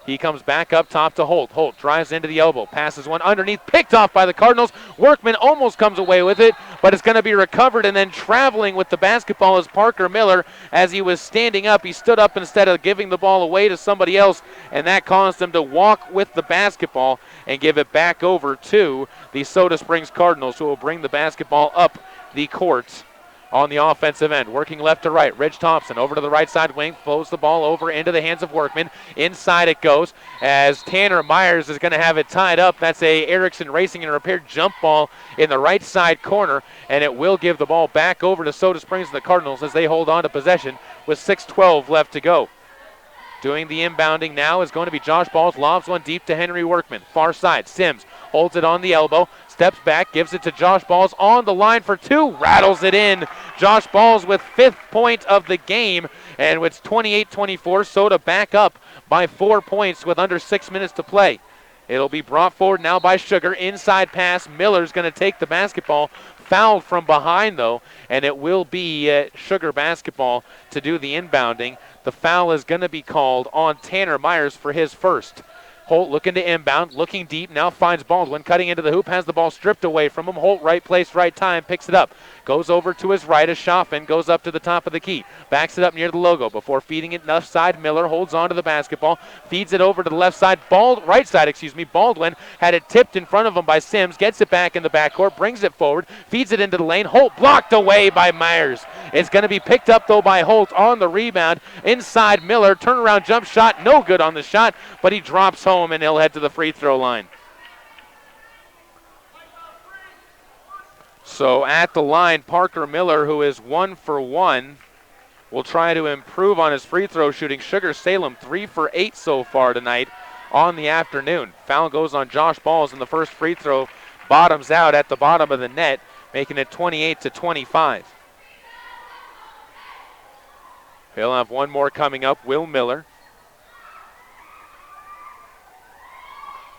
He comes back up top to Holt. Holt drives into the elbow, passes one underneath, picked off by the Cardinals. Workman almost comes away with it, but it's going to be recovered, and then traveling with the basketball is Parker Miller. As he was standing up, he stood up instead of giving the ball away to somebody else, and that caused him to walk with the basketball and give it back over to the Soda Springs Cardinals, who will bring the basketball up the court. On the offensive end, working left to right, Ridge Thompson over to the right side wing, flows the ball over into the hands of Workman. Inside it goes as Tanner Myers is going to have it tied up. That's a Erickson Racing and Repair jump ball in the right side corner, and it will give the ball back over to Soda Springs and the Cardinals as they hold on to possession with 6:12 left to go. Doing the inbounding now is going to be Josh Balls, lobs one deep to Henry Workman. Far side, Sims holds it on the elbow, steps back, gives it to Josh Balls on the line for 2, rattles it in. Josh Balls with 5th point of the game, and it's 28-24. Soda back up by 4 points with under 6 minutes to play. It'll be brought forward now by Sugar. Inside pass, Miller's going to take the basketball. Fouled from behind, though, and it will be Sugar basketball to do the inbounding. The foul is going to be called on Tanner Myers for his first. Holt looking to inbound, looking deep, now finds Baldwin, cutting into the hoop, has the ball stripped away from him. Holt, right place, right time, picks it up. Goes over to his right as Chaffin goes up to the top of the key. Backs it up near the logo before feeding it left side. Miller holds on to the basketball, feeds it over to the left side, right side. Baldwin had it tipped in front of him by Sims, gets it back in the backcourt, brings it forward, feeds it into the lane. Holt blocked away by Myers. It's going to be picked up, though, by Holt on the rebound. Inside Miller, turnaround jump shot, no good on the shot, but he drops home and he'll head to the free throw line. So at the line, Parker Miller, who is 1 for 1, will try to improve on his free throw shooting. Sugar-Salem 3 for 8 so far tonight on the afternoon. Foul goes on Josh Balls, and the first free throw bottoms out at the bottom of the net, making it 28-25. He'll have one more coming up, Will Miller.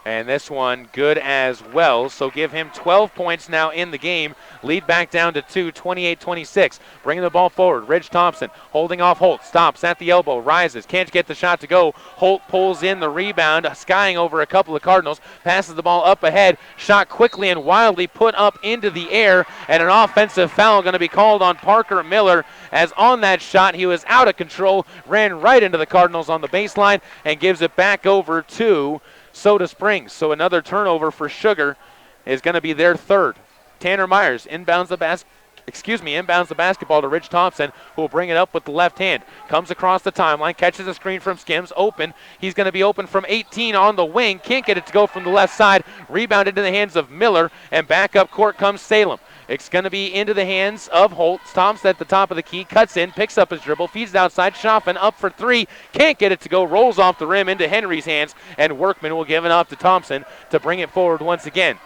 And this one good as well, so give him 12 points now in the game. Lead back down to 2, 28-26. Bringing the ball forward, Ridge Thompson holding off Holt, stops at the elbow, rises, can't get the shot to go. Holt pulls in the rebound, skying over a couple of Cardinals, passes the ball up ahead, shot quickly and wildly put up into the air, and an offensive foul going to be called on Parker Miller, as on that shot he was out of control, ran right into the Cardinals on the baseline, and gives it back over to Soda Springs. So another turnover for Sugar is going to be their third. Tanner Myers inbounds the basketball to Ridge Thompson, who will bring it up with the left hand. Comes across the timeline, catches a screen from Skims, open. He's going to be open from 18 on the wing. Can't get it to go from the left side. Rebound into the hands of Miller, and back up court comes Salem. It's going to be into the hands of Holt. Thompson at the top of the key, cuts in, picks up his dribble, feeds it outside. Schaffen up for three, can't get it to go, rolls off the rim into Henry's hands, and Workman will give it off to Thompson to bring it forward once again.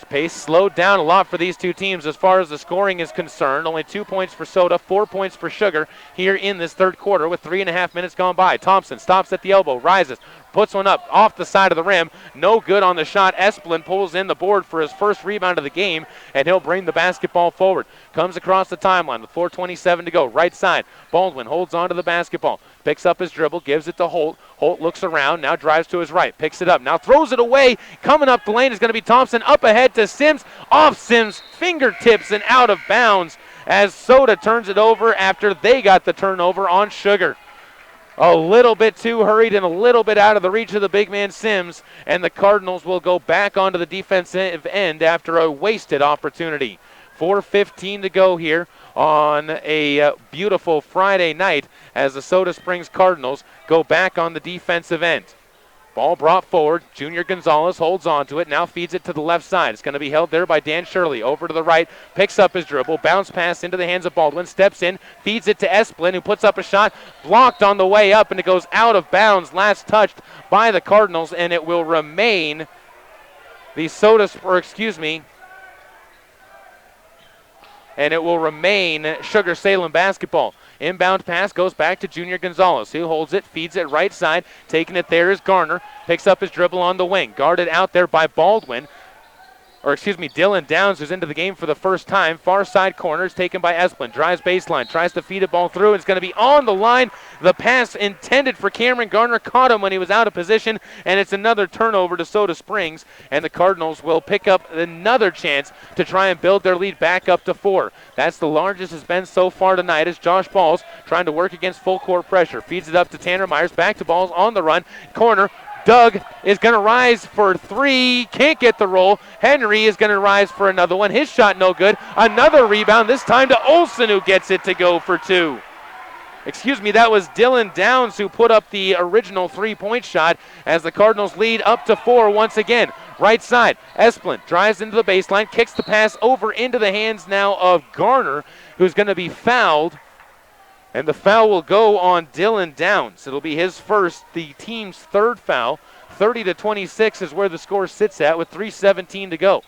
Pace slowed down a lot for these two teams as far as the scoring is concerned. Only 2 points for Soda, 4 points for Sugar here in this third quarter with 3.5 minutes gone by. Thompson stops at the elbow, rises, puts one up off the side of the rim. No good on the shot. Esplin pulls in the board for his first rebound of the game, and he'll bring the basketball forward. Comes across the timeline with 4:27 to go. Right side. Baldwin holds on to the basketball. Picks up his dribble, gives it to Holt. Holt looks around, now drives to his right, picks it up, now throws it away. Coming up the lane is going to be Thompson, up ahead to Sims, off Sims' fingertips and out of bounds as Soda turns it over after they got the turnover on Sugar. A little bit too hurried and a little bit out of the reach of the big man Sims, and the Cardinals will go back onto the defensive end after a wasted opportunity. 4:15 to go here on a beautiful Friday night as the Soda Springs Cardinals go back on the defensive end. Ball brought forward. Junior Gonzalez holds on to it, now feeds it to the left side. It's going to be held there by Dan Shirley. Over to the right, picks up his dribble, bounce pass into the hands of Baldwin, steps in, feeds it to Esplin, who puts up a shot, blocked on the way up, and it goes out of bounds, last touched by the Cardinals, and it will remain the and it will remain Sugar-Salem basketball. Inbound pass goes back to Junior Gonzalez, who holds it, feeds it right side. Taking it there is Garner. Picks up his dribble on the wing. Guarded out there by Baldwin. Dylan Downs, who's into the game for the first time. Far side corner is taken by Esplin. Drives baseline, tries to feed a ball through. It's going to be on the line. The pass intended for Cameron Garner caught him when he was out of position, and it's another turnover to Soda Springs, and the Cardinals will pick up another chance to try and build their lead back up to 4. That's the largest it's been so far tonight as Josh Balls trying to work against full court pressure. Feeds it up to Tanner Myers. Back to Balls on the run. Corner. Doug is going to rise for 3. Can't get the roll. Henry is going to rise for another one. His shot no good. Another rebound, this time to Olsen, who gets it to go for 2. That was Dylan Downs who put up the original 3-point shot as the Cardinals lead up to 4 once again. Right side, Esplin drives into the baseline, kicks the pass over into the hands now of Garner, who's going to be fouled. And the foul will go on Dylan Downs. It'll be his first, the team's third foul. 30-26 is where the score sits at with 3:17 to go.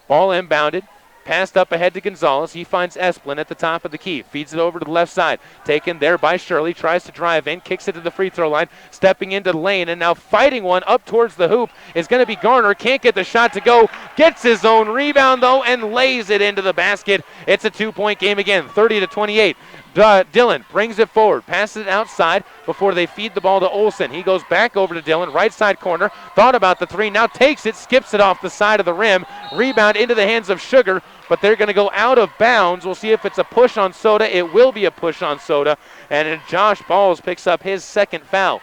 Ball inbounded. Passed up ahead to Gonzalez. He finds Esplin at the top of the key. Feeds it over to the left side. Taken there by Shirley. Tries to drive in. Kicks it to the free throw line. Stepping into the lane and now fighting one up towards the hoop is going to be Garner. Can't get the shot to go. Gets his own rebound though and lays it into the basket. It's a 2-point game again. 30-28. Dylan brings it forward, passes it outside before they feed the ball to Olsen. He goes back over to Dylan, right side corner, thought about the 3, now takes it, skips it off the side of the rim. Rebound into the hands of Sugar, but they're going to go out of bounds. We'll see if it's a push on Soda. It will be a push on Soda, and Josh Balls picks up his second foul.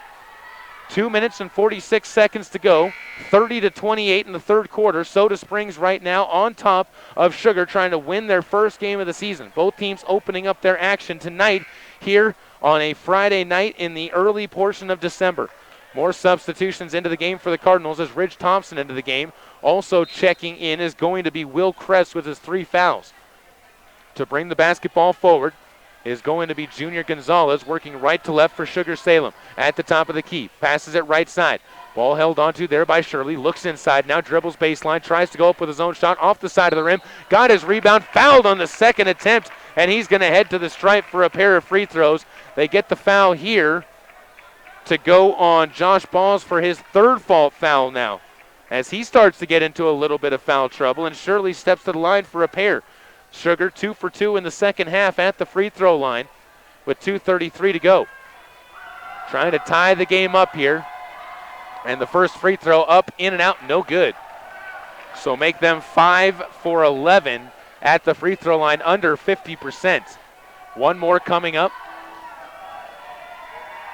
2 minutes and 46 seconds to go. 30-28 in the third quarter. Soda Springs right now on top of Sugar, trying to win their first game of the season. Both teams opening up their action tonight here on a Friday night in the early portion of December. More substitutions into the game for the Cardinals as Ridge Thompson into the game. Also checking in is going to be Will Kress with his 3 fouls. To bring the basketball forward is going to be Junior Gonzalez, working right to left for Sugar-Salem. At the top of the key, passes it right side. Ball held onto there by Shirley, looks inside, now dribbles baseline, tries to go up with his own shot off the side of the rim. Got his rebound, fouled on the second attempt, and he's going to head to the stripe for a pair of free throws. They get the foul here to go on Josh Balls for his third fault foul now, as he starts to get into a little bit of foul trouble, and Shirley steps to the line for a pair. Sugar 2 for 2 in the second half at the free throw line with 2:33 to go. Trying to tie the game up here. And the first free throw up, in and out, no good. So make them 5 for 11 at the free throw line, under 50%. One more coming up.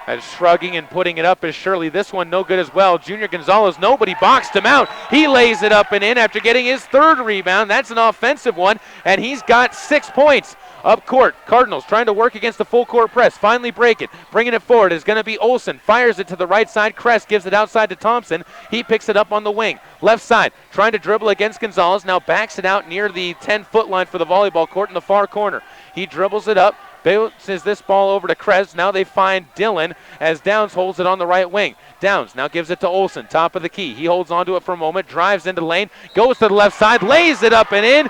As shrugging and putting it up is Shirley. This one no good as well. Junior Gonzalez, nobody boxed him out. He lays it up and in after getting his third rebound. That's an offensive one, and he's got 6 points. Up court, Cardinals trying to work against the full court press. Finally break it. Bringing it forward is going to be Olsen. Fires it to the right side. Kress gives it outside to Thompson. He picks it up on the wing. Left side, trying to dribble against Gonzalez. Now backs it out near the 10-foot line for the volleyball court in the far corner. He dribbles it up. Bounces this ball over to Kress. Now they find Dillon as Downs holds it on the right wing. Downs now gives it to Olsen, top of the key. He holds onto it for a moment, drives into the lane, goes to the left side, lays it up and in.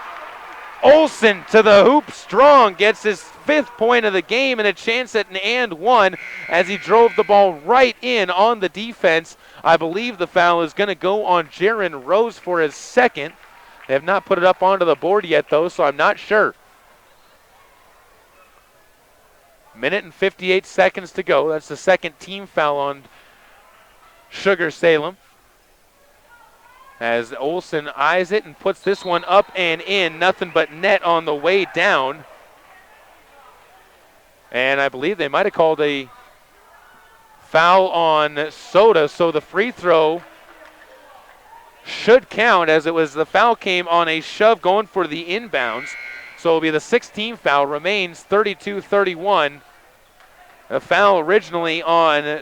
Olsen to the hoop, strong, gets his 5th point of the game and a chance at an and one as he drove the ball right in on the defense. I believe the foul is going to go on Jaron Rose for his 2nd. They have not put it up onto the board yet, though, so I'm not sure. Minute and 58 seconds to go. That's the 2nd team foul on Sugar-Salem. As Olsen eyes it and puts this one up and in. Nothing but net on the way down. And I believe they might have called a foul on Soda, so the free throw should count, as it was the foul came on a shove going for the inbounds. So it'll be the 16th foul. Remains 32-31. A foul originally on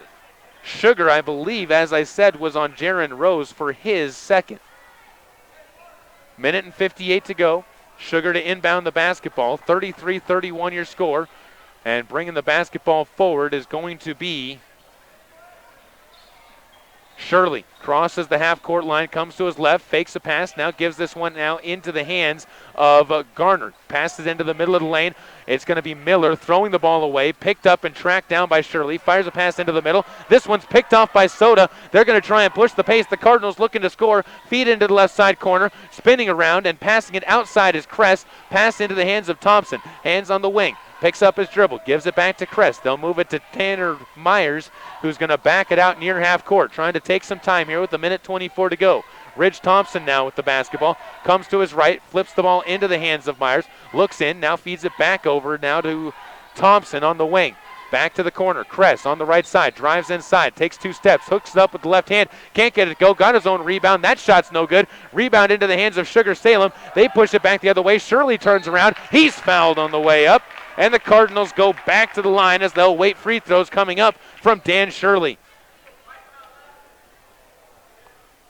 Sugar, I believe, as I said, was on Jaron Rose for his 2nd. Minute and 58 to go. Sugar to inbound the basketball. 33-31 your score. And bringing the basketball forward is going to be Shirley. Crosses the half-court line, comes to his left, fakes a pass, now gives this one now into the hands of Garner. Passes into the middle of the lane. It's going to be Miller throwing the ball away, picked up and tracked down by Shirley. Fires a pass into the middle. This one's picked off by Soda. They're going to try and push the pace. The Cardinals looking to score. Feed into the left side corner, spinning around and passing it outside is Kress. Pass into the hands of Thompson. Hands on the wing. Picks up his dribble, gives it back to Kress. They'll move it to Tanner Myers, who's going to back it out near half court, trying to take some time here with a minute 24 to go. Ridge Thompson now with the basketball, comes to his right, flips the ball into the hands of Myers, looks in, now feeds it back over now to Thompson on the wing. Back to the corner, Kress on the right side, drives inside, takes 2 steps, hooks it up with the left hand, can't get it to go, got his own rebound, that shot's no good. Rebound into the hands of Sugar-Salem, they push it back the other way, Shirley turns around, he's fouled on the way up. And the Cardinals go back to the line as they'll wait free throws coming up from Dan Shirley.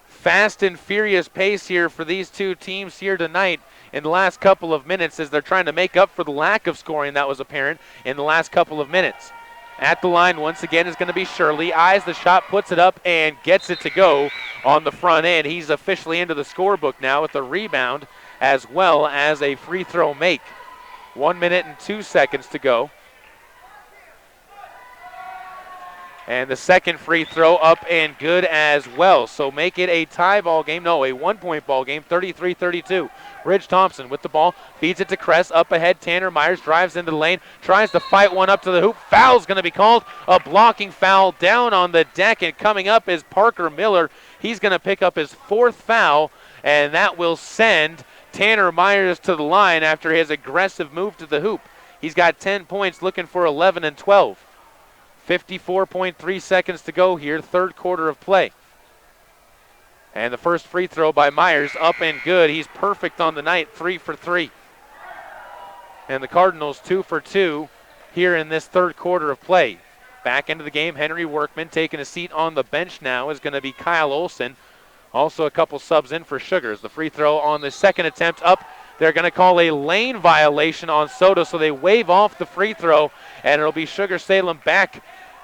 Fast and furious pace here for these two teams here tonight in the last couple of minutes as they're trying to make up for the lack of scoring that was apparent in the last couple of minutes. At the line once again is going to be Shirley. Eyes the shot, puts it up, and gets it to go on the front end. He's officially into the scorebook now with the rebound as well as a free throw make. 1 minute and 2 seconds to go. And the second free throw up and good as well. So make it a tie ball game. No, a 1-point ball game, 33-32. Ridge Thompson with the ball, feeds it to Kress. Up ahead, Tanner Myers drives into the lane, tries to fight one up to the hoop. Foul's going to be called. A blocking foul down on the deck, and coming up is Parker Miller. He's going to pick up his 4th foul, and that will send Tanner Myers to the line after his aggressive move to the hoop. He's got 10 points, looking for 11 and 12. 54.3 seconds to go here, 3rd quarter of play. And the first free throw by Myers, up and good. He's perfect on the night, 3 for 3. And the Cardinals 2 for 2 here in this 3rd quarter of play. Back into the game, Henry Workman taking a seat on the bench now is going to be Kyle Olsen. Also a couple subs in for Sugars. The free throw on the second attempt up. They're going to call a lane violation on Soto, so they wave off the free throw, and it'll be Sugar-Salem back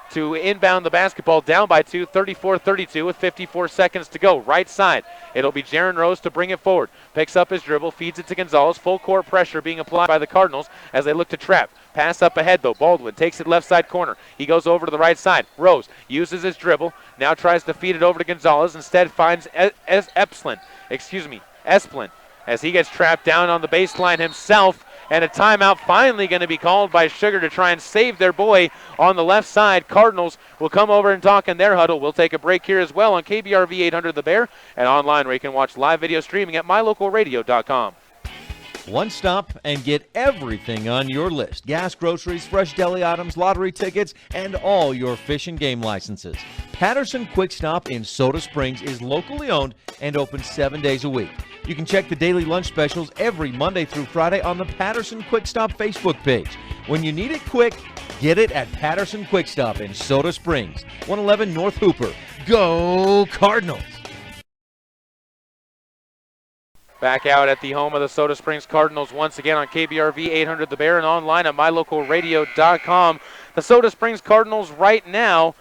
to inbound the basketball down by 2, 34-32 with 54 seconds to go. Right side, it'll be Jaron Rose to bring it forward. Picks up his dribble, feeds it to Gonzalez. Full court pressure being applied by the Cardinals as they look to trap. Pass up ahead, though. Baldwin takes it left side corner. He goes over to the right side. Rose uses his dribble, now tries to feed it over to Gonzalez. Instead finds Esplin, as he gets trapped down on the baseline himself. And a timeout finally going to be called by Sugar to try and save their boy on the left side. Cardinals will come over and talk in their huddle. We'll take a break here as well on KBRV 800 The Bear and online where you can watch live video streaming at mylocalradio.com. One stop and get everything on your list. Gas, groceries, fresh deli items, lottery tickets, and all your fish and game licenses. Patterson Quick Stop in Soda Springs is locally owned and open 7 days a week. You can check the daily lunch specials every Monday through Friday on the Patterson Quick Stop Facebook page. When you need it quick, get it at Patterson Quick Stop in Soda Springs, 111 North Hooper. Go Cardinals! Back out at the home of the Soda Springs Cardinals once again on KBRV 800 The Bear and online at mylocalradio.com. The Soda Springs Cardinals right now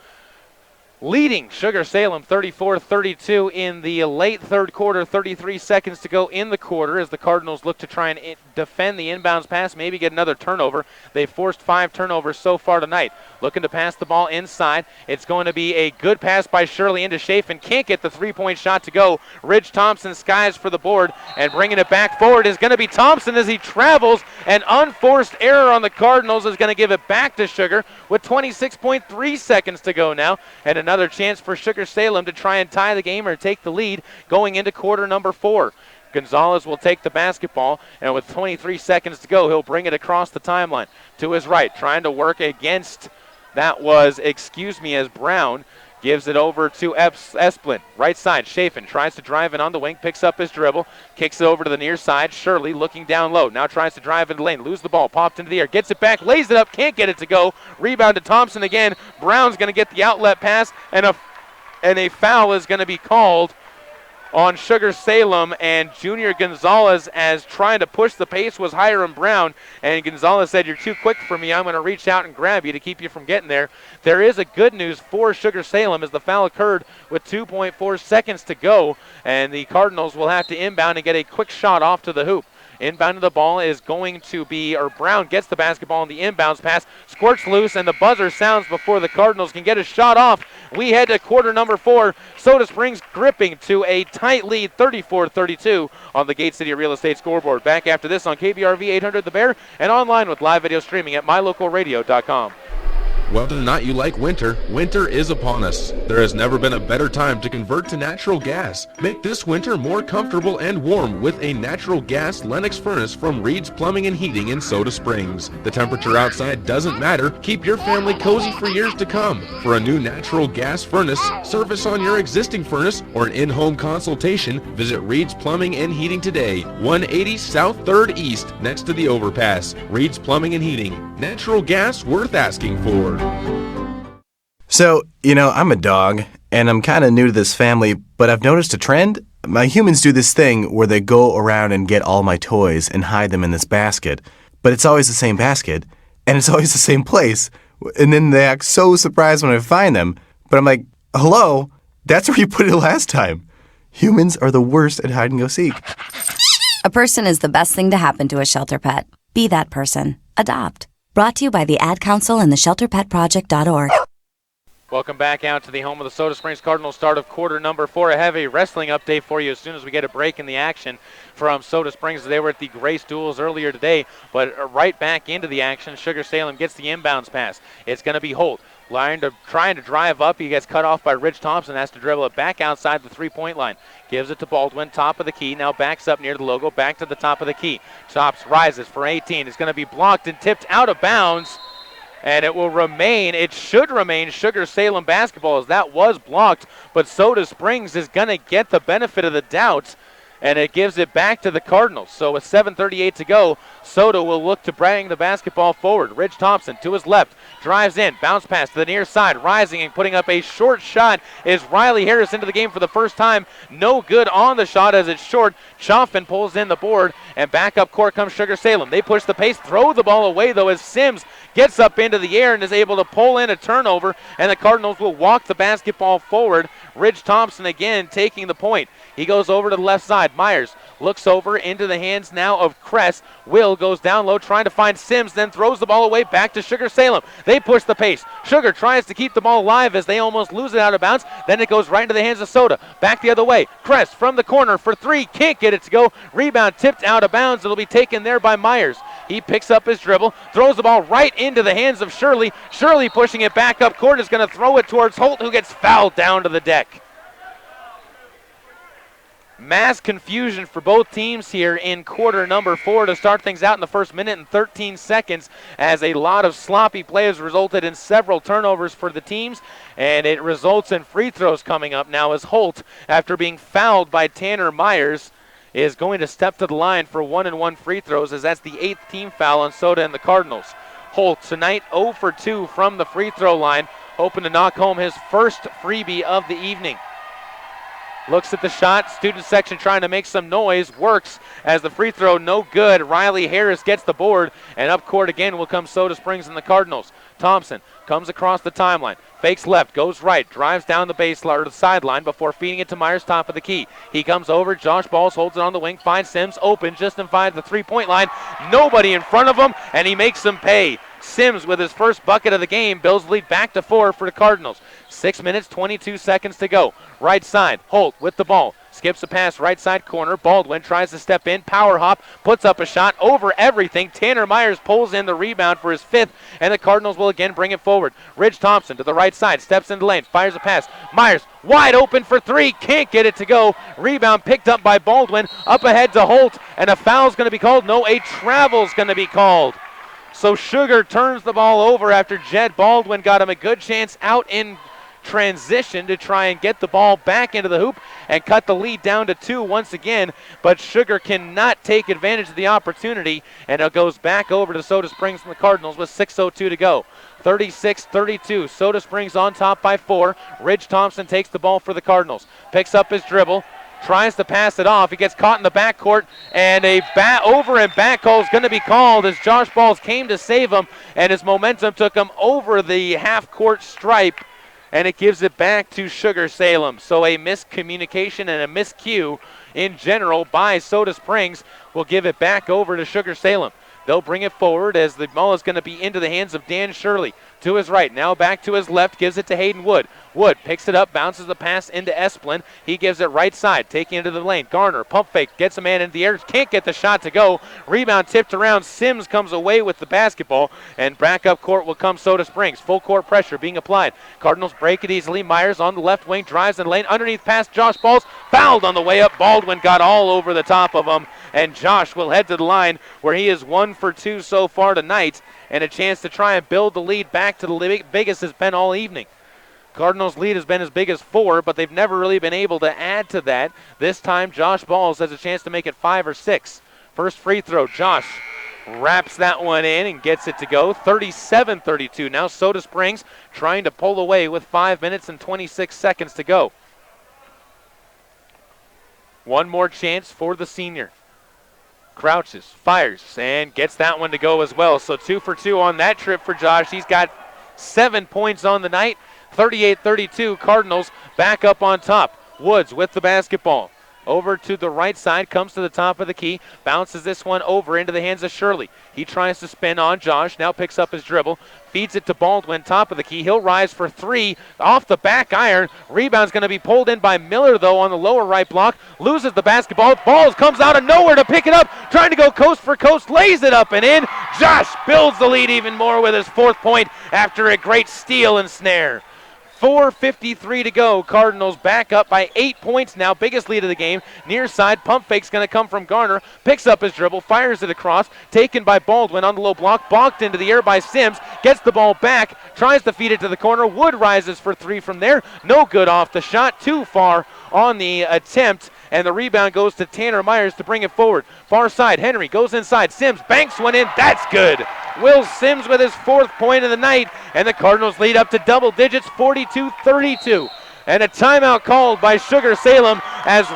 leading Sugar-Salem 34-32 in the late third quarter, 33 seconds to go in the quarter as the Cardinals look to try and defend the inbounds pass, maybe get another turnover. They've forced 5 turnovers so far tonight. Looking to pass the ball inside. It's going to be a good pass by Shirley into Chafin. Can't get the three-point shot to go. Ridge Thompson skies for the board, and bringing it back forward is going to be Thompson as he travels. An unforced error on the Cardinals is going to give it back to Sugar with 26.3 seconds to go now, and another chance for Sugar-Salem to try and tie the game or take the lead going into quarter number 4. Gonzalez will take the basketball, and with 23 seconds to go, he'll bring it across the timeline to his right, trying to work against, as Brown gives it over to Esplin. Right side, Chafin tries to drive it on the wing, picks up his dribble, kicks it over to the near side. Shirley looking down low, now tries to drive into the lane, lose the ball, popped into the air, gets it back, lays it up, can't get it to go. Rebound to Thompson again. Brown's going to get the outlet pass, and a foul is going to be called on Sugar-Salem, and Junior Gonzalez, as trying to push the pace, was Hiram Brown, and Gonzalez said, "You're too quick for me. I'm going to reach out and grab you to keep you from getting there." There is a good news for Sugar-Salem as the foul occurred with 2.4 seconds to go, and the Cardinals will have to inbound and get a quick shot off to the hoop. Inbound of the ball is going to be, or Brown gets the basketball on the inbounds pass, squirts loose, and the buzzer sounds before the Cardinals can get a shot off. We head to quarter number 4. Soda Springs gripping to a tight lead, 34-32 on the Gate City Real Estate scoreboard. Back after this on KBRV 800 The Bear and online with live video streaming at mylocalradio.com. Whether or not you like winter, winter is upon us. There has never been a better time to convert to natural gas. Make this winter more comfortable and warm with a natural gas Lennox furnace from Reed's Plumbing and Heating in Soda Springs. The temperature outside doesn't matter. Keep your family cozy for years to come. For a new natural gas furnace, service on your existing furnace, or an in-home consultation, visit Reed's Plumbing and Heating today. 180 South 3rd East, next to the overpass. Reed's Plumbing and Heating. Natural gas worth asking for. So, I'm a dog, and I'm kind of new to this family, but I've noticed a trend. My humans do this thing where they go around and get all my toys and hide them in this basket, but it's always the same basket, and it's always the same place, and then they act so surprised when I find them, but I'm like, hello, that's where you put it last time. Humans are the worst at hide and go seek. A person is the best thing to happen to a shelter pet. Be that person. Adopt. Brought to you by the Ad Council and the ShelterPetProject.org. Welcome back out to the home of the Soda Springs Cardinals, start of quarter number 4. A heavy wrestling update for you as soon as we get a break in the action from Soda Springs. They were at the Grace Duels earlier today, but right back into the action. Sugar-Salem gets the inbounds pass. It's going to be Holt. Trying to drive up. He gets cut off by Ridge Thompson, has to dribble it back outside the three-point line. Gives it to Baldwin, top of the key. Now backs up near the logo, back to the top of the key. Tops rises for 18. It's going to be blocked and tipped out of bounds. And it should remain Sugar-Salem basketball as that was blocked. But Soda Springs is going to get the benefit of the doubt, and it gives it back to the Cardinals. So with 7:38 to go, Soda will look to bring the basketball forward. Ridge Thompson to his left, drives in, bounce pass to the near side, rising and putting up a short shot is Riley Harris into the game for the first time. No good on the shot as it's short. Chaffin pulls in the board, and back up court comes Sugar-Salem. They push the pace, throw the ball away though as Sims gets up into the air and is able to pull in a turnover, and the Cardinals will walk the basketball forward. Ridge Thompson again taking the point. He goes over to the left side. Myers looks over into the hands now of Kress. Will goes down low trying to find Sims, then throws the ball away back to Sugar-Salem. They push the pace. Sugar tries to keep the ball alive as they almost lose it out of bounds. Then it goes right into the hands of Soda. Back the other way. Kress from the corner for 3. Can't get it to go. Rebound tipped out of bounds. It'll be taken there by Myers. He picks up his dribble, throws the ball right into the hands of Shirley. Shirley pushing it back up court is going to throw it towards Holt, who gets fouled down to the deck. Mass confusion for both teams here in quarter number 4 to start things out in the first minute and 13 seconds as a lot of sloppy play has resulted in several turnovers for the teams, and it results in free throws coming up now as Holt, after being fouled by Tanner Myers, is going to step to the line for 1-and-1 free throws, as that's the 8th team foul on Soda and the Cardinals. Holt tonight 0 for 2 from the free throw line, hoping to knock home his first freebie of the evening. Looks at the shot, student section trying to make some noise, works as the free throw no good. Riley Harris gets the board, and up court again will come Soda Springs and the Cardinals. Thompson comes across the timeline, fakes left, goes right, drives down the baseline or the sideline before feeding it to Myers, top of the key. He comes over, Josh Balls holds it on the wing, finds Sims open just inside the three-point line. Nobody in front of him, and he makes them pay. Sims with his first bucket of the game builds the lead back to 4 for the Cardinals. 6 minutes, 22 seconds to go. Right side, Holt with the ball. Skips a pass, right side corner. Baldwin tries to step in, power hop, puts up a shot over everything. Tanner Myers pulls in the rebound for his 5th, and the Cardinals will again bring it forward. Ridge Thompson to the right side, steps into the lane, fires a pass. Myers wide open for 3, can't get it to go. Rebound picked up by Baldwin, up ahead to Holt, and a foul's going to be called. No, a travel's going to be called. So Sugar turns the ball over after Jed Baldwin got him a good chance out in transition to try and get the ball back into the hoop and cut the lead down to 2 once again, but Sugar cannot take advantage of the opportunity, and it goes back over to Soda Springs from the Cardinals with 6:02 to go. 36-32, Soda Springs on top by 4. Ridge Thompson takes the ball for the Cardinals, picks up his dribble, tries to pass it off. He gets caught in the backcourt, and a over and back call is going to be called as Josh Balls came to save him, and his momentum took him over the half-court stripe, and it gives it back to Sugar-Salem. So a miscommunication and a miscue in general by Soda Springs will give it back over to Sugar-Salem. They'll bring it forward as the ball is going to be into the hands of Dan Shirley. To his right, now back to his left, gives it to Hayden Wood. Wood picks it up, bounces the pass into Esplin. He gives it right side, taking it to the lane. Garner, pump fake, gets a man into the air, can't get the shot to go. Rebound tipped around, Sims comes away with the basketball, and back up court will come Soda Springs. Full court pressure being applied. Cardinals break it easily. Myers on the left wing, drives in the lane, underneath pass, Josh Balls, fouled on the way up. Baldwin got all over the top of him, and Josh will head to the line where he is 1 for 2 so far tonight, and a chance to try and build the lead back to the biggest it's been all evening. Cardinals' lead has been as big as 4, but they've never really been able to add to that. This time, Josh Balls has a chance to make it 5 or 6. First free throw, Josh wraps that one in and gets it to go. 37-32. Now Soda Springs trying to pull away with 5 minutes and 26 seconds to go. One more chance for the senior. Crouches, fires, and gets that one to go as well. So 2 for 2 on that trip for Josh. He's got 7 points on the night. 38-32, Cardinals back up on top. Woods with the basketball. Over to the right side, comes to the top of the key, bounces this one over into the hands of Shirley. He tries to spin on Josh, now picks up his dribble, feeds it to Baldwin, top of the key. He'll rise for 3, off the back iron. Rebound's going to be pulled in by Miller, though, on the lower right block. Loses the basketball. Balls comes out of nowhere to pick it up, trying to go coast for coast, lays it up and in. Josh builds the lead even more with his 4th point after a great steal and snare. 4:53 to go. Cardinals back up by 8 points now. Biggest lead of the game. Near side, pump fake's going to come from Garner. Picks up his dribble, fires it across. Taken by Baldwin on the low block. Balked into the air by Sims. Gets the ball back. Tries to feed it to the corner. Wood rises for 3 from there. No good off the shot. Too far on the attempt. And the rebound goes to Tanner Myers to bring it forward. Far side, Henry goes inside. Sims banks one in. That's good. Will Sims with his 4th point of the night. And the Cardinals lead up to double digits, 42-32. And a timeout called by Sugar-Salem as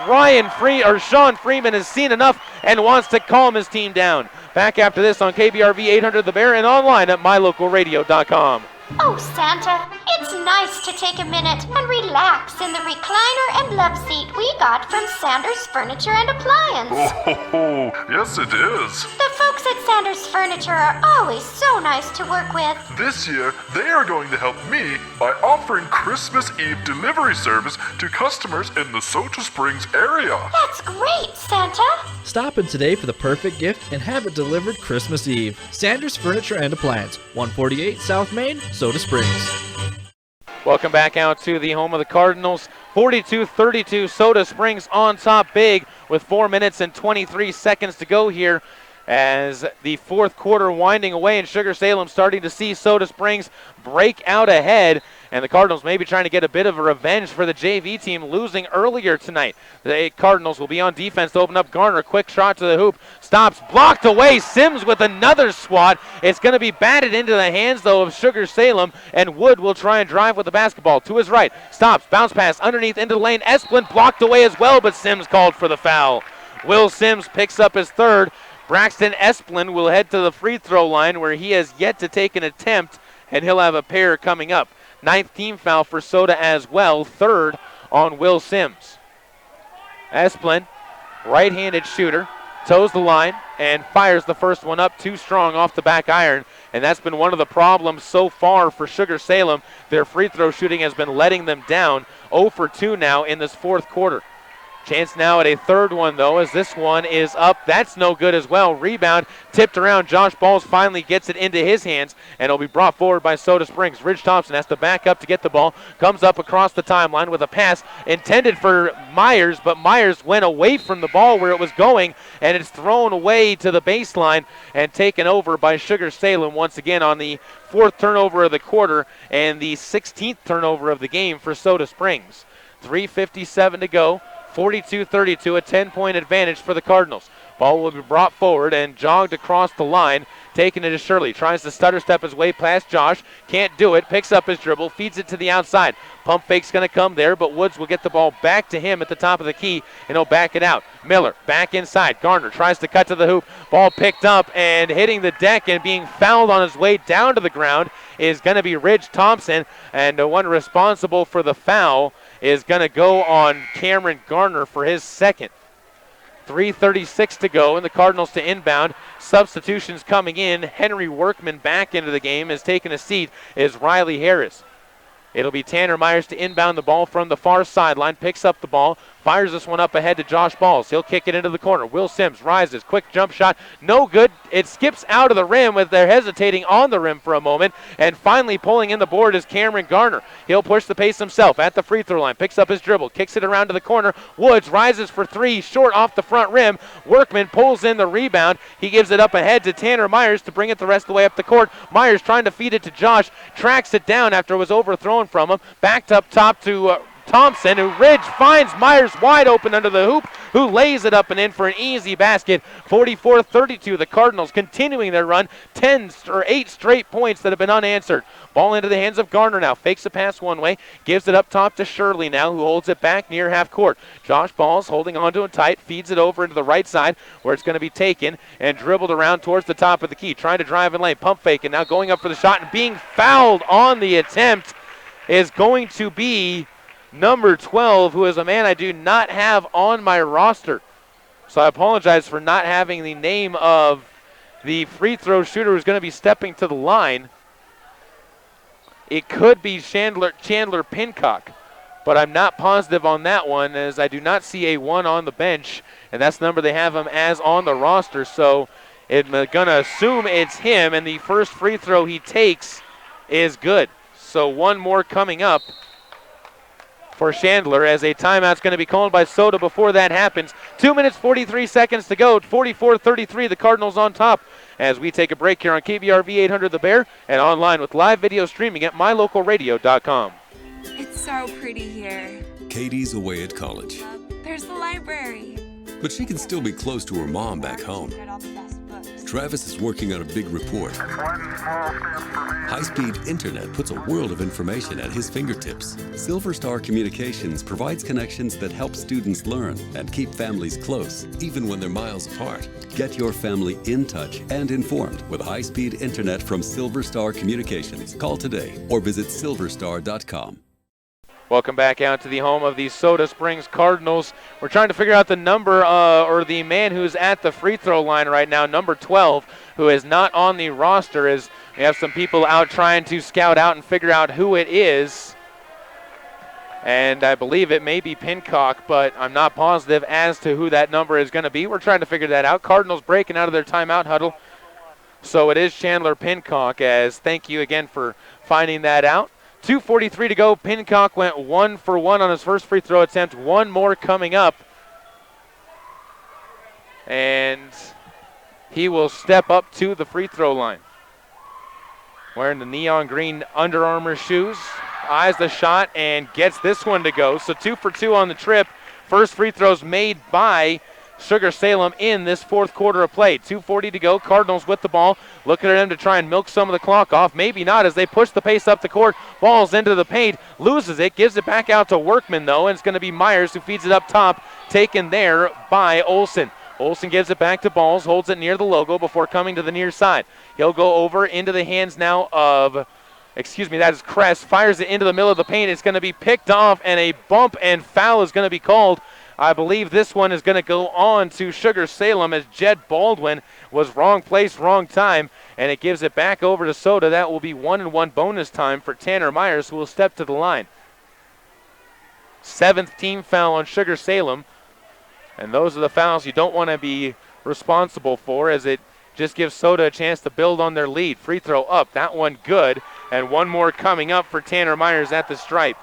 Sean Freeman has seen enough and wants to calm his team down. Back after this on KBRV 800 The Bear and online at mylocalradio.com. Oh, Santa, it's nice to take a minute and relax in the recliner and love seat we got from Sanders Furniture and Appliance. Oh, yes it is. The folks at Sanders Furniture are always so nice to work with. This year, they are going to help me by offering Christmas Eve delivery service to customers in the Soda Springs area. That's great, Santa. Stop in today for the perfect gift and have it delivered Christmas Eve. Sanders Furniture and Appliance, 148 South Main, Soda Springs. Welcome back out to the home of the Cardinals. 42-32, Soda Springs on top big with 4 minutes and 23 seconds to go here as the 4th quarter winding away and Sugar-Salem starting to see Soda Springs break out ahead. And the Cardinals may be trying to get a bit of a revenge for the JV team losing earlier tonight. The Cardinals will be on defense to open up Garner. Quick shot to the hoop. Stops. Blocked away. Sims with another swat. It's going to be batted into the hands, though, of Sugar-Salem. And Wood will try and drive with the basketball to his right. Stops. Bounce pass underneath into the lane. Esplin blocked away as well, but Sims called for the foul. Will Sims picks up his third. Braxton Esplin will head to the free throw line where he has yet to take an attempt, and he'll have a pair coming up. 9th team foul for Soda as well, third on Will Sims. Esplin, right-handed shooter, toes the line and fires the first one up too strong off the back iron, and that's been one of the problems so far for Sugar-Salem. Their free throw shooting has been letting them down. 0 for 2 now in this fourth quarter. Chance now at a third one, though, as this one is up. That's no good as well. Rebound tipped around. Josh Balls finally gets it into his hands, and it'll be brought forward by Soda Springs. Ridge Thompson has to back up to get the ball. Comes up across the timeline with a pass intended for Myers, but Myers went away from the ball where it was going, and it's thrown away to the baseline and taken over by Sugar-Salem once again on the 4th turnover of the quarter and the 16th turnover of the game for Soda Springs. 3:57 to go. 42-32, a 10-point advantage for the Cardinals. Ball will be brought forward and jogged across the line. Taking it to Shirley. Tries to stutter step his way past Josh. Can't do it. Picks up his dribble. Feeds it to the outside. Pump fake's going to come there, but Woods will get the ball back to him at the top of the key, and he'll back it out. Miller back inside. Garner tries to cut to the hoop. Ball picked up and hitting the deck and being fouled on his way down to the ground is going to be Ridge Thompson, and the one responsible for the foul is going to go on Cameron Garner for his second. 3:36 to go, and the Cardinals to inbound. Substitutions coming in. Henry Workman back into the game. Has taken a seat is Riley Harris. It'll be Tanner Myers to inbound the ball from the far sideline. Picks up the ball. Fires this one up ahead to Josh Balls. He'll kick it into the corner. Will Sims rises. Quick jump shot. No good. It skips out of the rim with they're hesitating on the rim for a moment. And finally pulling in the board is Cameron Garner. He'll push the pace himself at the free throw line. Picks up his dribble. Kicks it around to the corner. Woods rises for three. Short off the front rim. Workman pulls in the rebound. He gives it up ahead to Tanner Myers to bring it the rest of the way up the court. Myers trying to feed it to Josh. Tracks it down after it was overthrown from him. Backed up top to Thompson, who Ridge finds Myers wide open under the hoop, who lays it up and in for an easy basket. 44-32, the Cardinals continuing their run, 8 straight points that have been unanswered. Ball into the hands of Garner now, fakes a pass one way, gives it up top to Shirley now, who holds it back near half court. Josh Balls holding onto it tight, feeds it over into the right side where it's going to be taken and dribbled around towards the top of the key, trying to drive in lane, pump fake, and now going up for the shot and being fouled on the attempt is going to be number 12, who is a man I do not have on my roster. So I apologize for not having the name of the free throw shooter who's going to be stepping to the line. It could be Chandler Pincock, but I'm not positive on that one, as I do not see a 1 on the bench, and that's the number they have him as on the roster. So I'm going to assume it's him, and the first free throw he takes is good. So one more coming up for Chandler, as a timeout's going to be called by Soda before that happens. 2 minutes, 43 seconds to go. 44-33, the Cardinals on top as we take a break here on KBRV 800 The Bear and online with live video streaming at mylocalradio.com. It's so pretty here. Katie's away at college, There's the library. but she can still be close to her mom back home. Travis is working on a big report. High-speed internet puts a world of information at his fingertips. Silver Star Communications provides connections that help students learn and keep families close, even when they're miles apart. Get your family in touch and informed with high-speed internet from Silver Star Communications. Call today or visit silverstar.com. Welcome back out to the home of the Soda Springs Cardinals. We're trying to figure out the number or the man who's at the free throw line right now, number 12, who is not on the roster, as we have some people out trying to scout out and figure out who it is. And I believe it may be Pincock, but I'm not positive as to who that number is going to be. We're trying to figure that out. Cardinals breaking out of their timeout huddle. So it is Chandler Pincock, as thank you again for finding that out. 2:43 to go. Pincock went 1 for 1 on his first free throw attempt. One more coming up. And he will step up to the free throw line. Wearing the neon green Under Armour shoes eyes the shot and gets this one to go. So 2 for 2 on the trip. First free throws made by Sugar-Salem in this fourth quarter of play. 2:40 to go. Cardinals with the ball. Looking at them to try and milk some of the clock off. Maybe not as they push the pace up the court. Balls into the paint. Loses it. Gives it back out to Workman, though. And it's going to be Myers who feeds it up top. Taken there by Olsen. Olsen gives it back to Balls. Holds it near the logo before coming to the near side. He'll go over into the hands now of... that is Kress. Fires it into the middle of the paint. It's going to be picked off, and a bump and foul is going to be called. I believe this one is going to go on to Sugar-Salem as Jed Baldwin was wrong place, wrong time, and it gives it back over to Soda. That will be 1-and-1 bonus time for Tanner Myers, who will step to the line. 7th team foul on Sugar-Salem, and those are the fouls you don't want to be responsible for, as it just gives Soda a chance to build on their lead. Free throw up, that one good, and one more coming up for Tanner Myers at the stripe.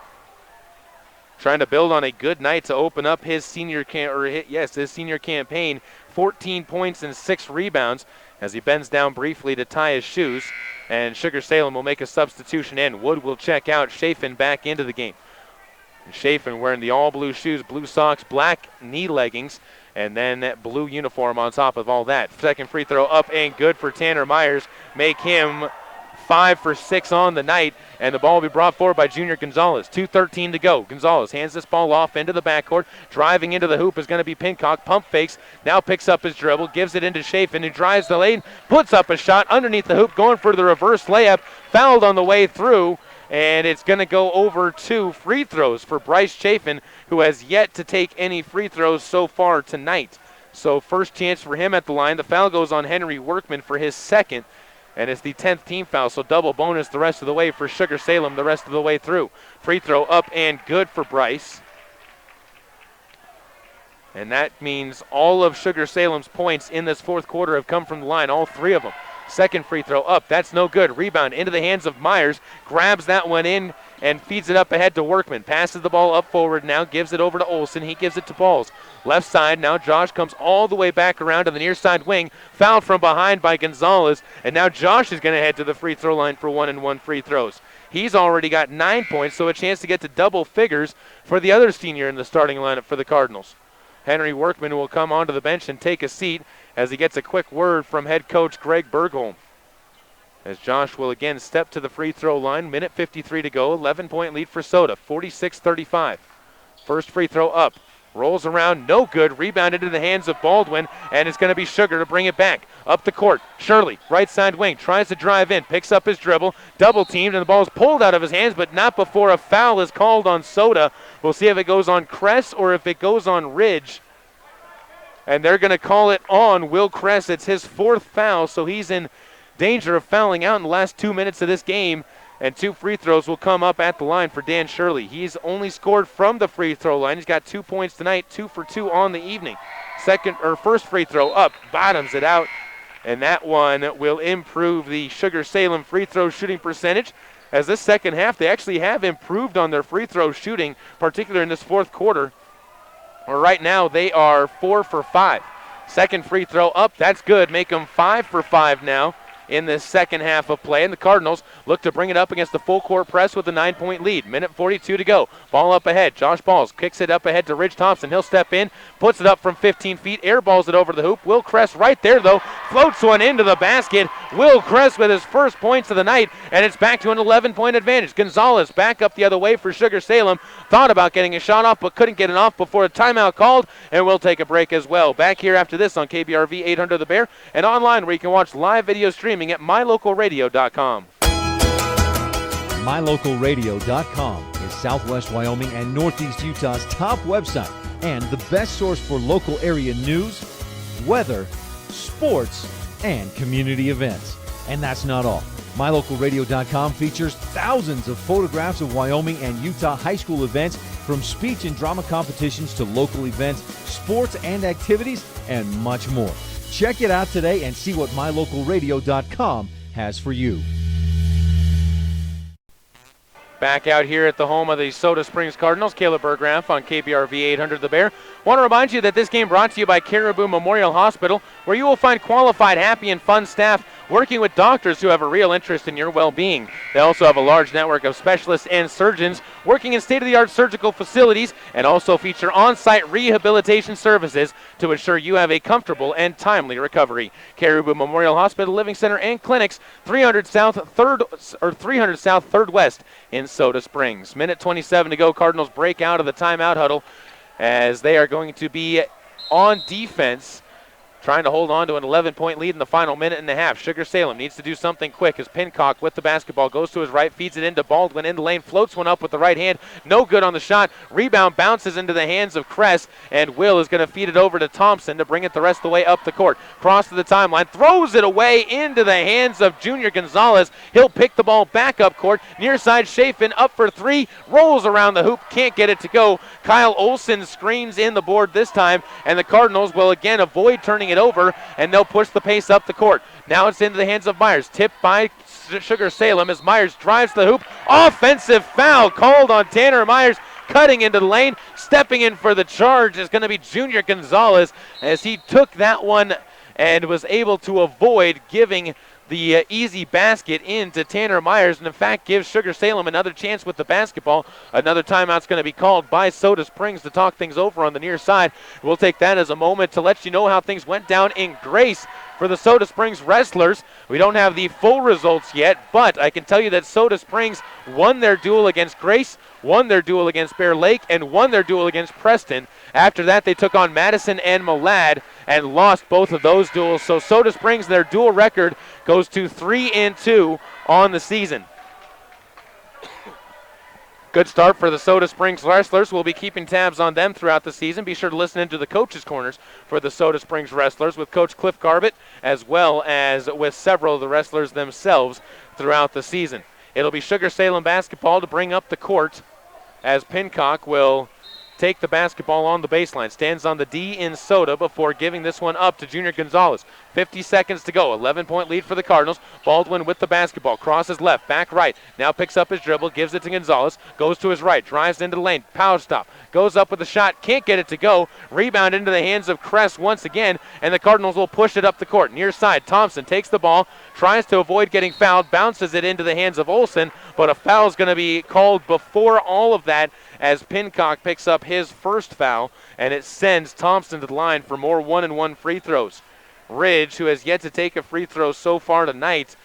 Trying to build on a good night to open up his senior campaign. 14 points and 6 rebounds as he bends down briefly to tie his shoes. And Sugar-Salem will make a substitution in. Wood will check out. Chafin back into the game. And Chafin wearing the all-blue shoes, blue socks, black knee leggings, and then that blue uniform on top of all that. Second free throw up and good for Tanner Myers. Make him 5 for 6 on the night, and the ball will be brought forward by Junior Gonzalez. 2:13 to go. Gonzalez hands this ball off into the backcourt. Driving into the hoop is going to be Pincock. Pump fakes. Now picks up his dribble. Gives it into Chafin, who drives the lane. Puts up a shot underneath the hoop, going for the reverse layup. Fouled on the way through, and it's going to go over 2 free throws for Bryce Chafin, who has yet to take any free throws so far tonight. So first chance for him at the line. The foul goes on Henry Workman for his second. And it's the 10th team foul, so double bonus the rest of the way for Sugar-Salem the rest of the way through. Free throw up and good for Bryce. And that means all of Sugar-Salem's points in this fourth quarter have come from the line, all 3 of them. Second free throw up, that's no good. Rebound into the hands of Myers, grabs that one in and feeds it up ahead to Workman. Passes the ball up forward now, gives it over to Olsen. He gives it to Balls. Left side, now Josh comes all the way back around to the near side wing. Fouled from behind by Gonzalez, and now Josh is going to head to the free throw line for 1-and-1 free throws. He's already got 9 points, so a chance to get to double figures for the other senior in the starting lineup for the Cardinals. Henry Workman will come onto the bench and take a seat as he gets a quick word from head coach Greg Bergholm. As Josh will again step to the free throw line. Minute 53 to go. 11-point lead for Soda. 46-35. First free throw up. Rolls around. No good. Rebounded into the hands of Baldwin. And it's going to be Sugar to bring it back. Up the court. Shirley, right side wing. Tries to drive in. Picks up his dribble. Double teamed. And the ball is pulled out of his hands. But not before a foul is called on Soda. We'll see if it goes on Kress or if it goes on Ridge. And they're going to call it on Will Kress. It's his 4th foul. So he's in danger of fouling out in the last 2 minutes of this game, and 2 free throws will come up at the line for Dan Shirley. He's only scored from the free throw line. He's got 2 points tonight, 2 for 2 on the evening. First free throw up, bottoms it out, and that one will improve the Sugar-Salem free throw shooting percentage. As this second half, they actually have improved on their free throw shooting, particularly in this fourth quarter. Right now, they are 4 for 5. Second free throw up, that's good. Make them 5 for 5 now in this second half of play. And the Cardinals look to bring it up against the full court press with a 9-point lead. Minute 42 to go. Ball up ahead. Josh Balls kicks it up ahead to Ridge Thompson. He'll step in, puts it up from 15 feet, airballs it over the hoop. Will Kress right there, though, floats one into the basket. Will Kress with his first points of the night, and it's back to an 11-point advantage. Gonzalez back up the other way for Sugar-Salem. Thought about getting a shot off, but couldn't get it off before a timeout called, and we'll take a break as well. Back here after this on KBRV 800 The Bear, and online where you can watch live video streaming at mylocalradio.com. MyLocalRadio.com is Southwest Wyoming and Northeast Utah's top website and the best source for local area news, weather, sports, and community events. And that's not all. MyLocalRadio.com features thousands of photographs of Wyoming and Utah high school events, from speech and drama competitions to local events, sports and activities, and much more. Check it out today and see what MyLocalRadio.com has for you. Back out here at the home of the Soda Springs Cardinals, Caleb Berggraf on KBRV 800 The Bear. Want to remind you that this game brought to you by Caribou Memorial Hospital, where you will find qualified, happy, and fun staff working with doctors who have a real interest in your well-being. They also have a large network of specialists and surgeons working in state-of-the-art surgical facilities and also feature on-site rehabilitation services to ensure you have a comfortable and timely recovery. Caribou Memorial Hospital, Living Center, and Clinics, 300 South 3rd West in Soda Springs. Minute 27 to go. Cardinals break out of the timeout huddle as they are going to be on defense, trying to hold on to an 11-point lead in the final minute and a half. Sugar-Salem needs to do something quick as Pincock with the basketball goes to his right, feeds it into Baldwin in the lane, floats one up with the right hand. No good on the shot. Rebound bounces into the hands of Kress, and Will is going to feed it over to Thompson to bring it the rest of the way up the court. Cross to the timeline, throws it away into the hands of Junior Gonzalez. He'll pick the ball back up court. Near side, Chafin up for three, rolls around the hoop, can't get it to go. Kyle Olson screens in the board this time, and the Cardinals will again avoid turning it over, and they'll push the pace up the court. Now it's into the hands of Myers, tipped by Sugar-Salem as Myers drives the hoop. Offensive foul called on Tanner Myers, cutting into the lane. Stepping in for the charge is going to be Junior Gonzalez as he took that one and was able to avoid giving the easy basket into Tanner Myers, and in fact gives Sugar-Salem another chance with the basketball. Another timeout's going to be called by Soda Springs to talk things over on the near side. We'll take that as a moment to let you know how things went down in Grace for the Soda Springs Wrestlers. We don't have the full results yet, but I can tell you that Soda Springs won their duel against Grace, won their duel against Bear Lake, and won their duel against Preston. After that, they took on Madison and Malad and lost both of those duels. So Soda Springs, their dual record goes to 3-2 on the season. Good start for the Soda Springs Wrestlers. We'll be keeping tabs on them throughout the season. Be sure to listen into the Coaches' Corners for the Soda Springs Wrestlers with Coach Cliff Garbett, as well as with several of the wrestlers themselves throughout the season. It'll be Sugar-Salem basketball to bring up the court as Pincock will take the basketball on the baseline. Stands on the D in Soda before giving this one up to Junior Gonzalez. 50 seconds to go. 11-point lead for the Cardinals. Baldwin with the basketball. Crosses left, back right. Now picks up his dribble, gives it to Gonzalez. Goes to his right, drives into the lane. Power stop. Goes up with the shot. Can't get it to go. Rebound into the hands of Kress once again, and the Cardinals will push it up the court. Near side, Thompson takes the ball, tries to avoid getting fouled, bounces it into the hands of Olson, but a foul is going to be called before all of that as Pincock picks up his first foul, and it sends Thompson to the line for more 1-and-1 free throws. Ridge, who has yet to take a free throw so far tonight,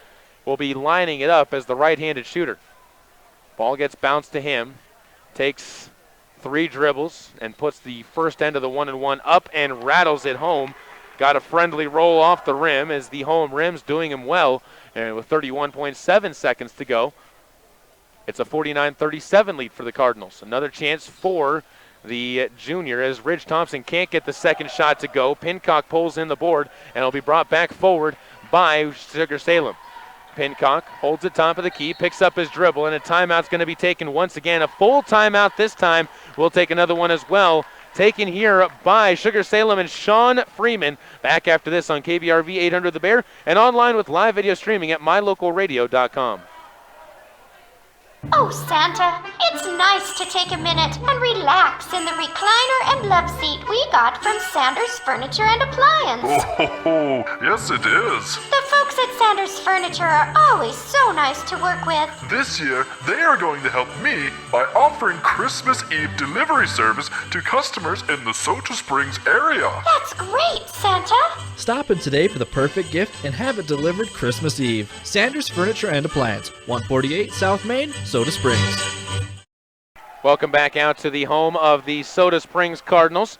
will be lining it up as the right-handed shooter. Ball gets bounced to him, takes 3 dribbles, and puts the first end of the 1-and-1 up and rattles it home. Got a friendly roll off the rim as the home rim's doing him well, and with 31.7 seconds to go, it's a 49-37 lead for the Cardinals. Another chance for the junior as Ridge Thompson can't get the second shot to go. Pincock pulls in the board, and it'll be brought back forward by Sugar-Salem. Pincock holds it top of the key, picks up his dribble, and a timeout's going to be taken once again. A full timeout this time. We'll take another one as well. Taken here by Sugar-Salem and Sean Freeman. Back after this on KBRV 800 The Bear and online with live video streaming at mylocalradio.com. Oh, Santa, it's nice to take a minute and relax in the recliner and love seat we got from Sanders Furniture and Appliance. Oh, yes it is. The folks at Sanders Furniture are always so nice to work with. This year, they are going to help me by offering Christmas Eve delivery service to customers in the Soda Springs area. That's great, Santa. Stop in today for the perfect gift and have it delivered Christmas Eve. Sanders Furniture and Appliance, 148 South Main, Soda Springs. Welcome back out to the home of the Soda Springs Cardinals.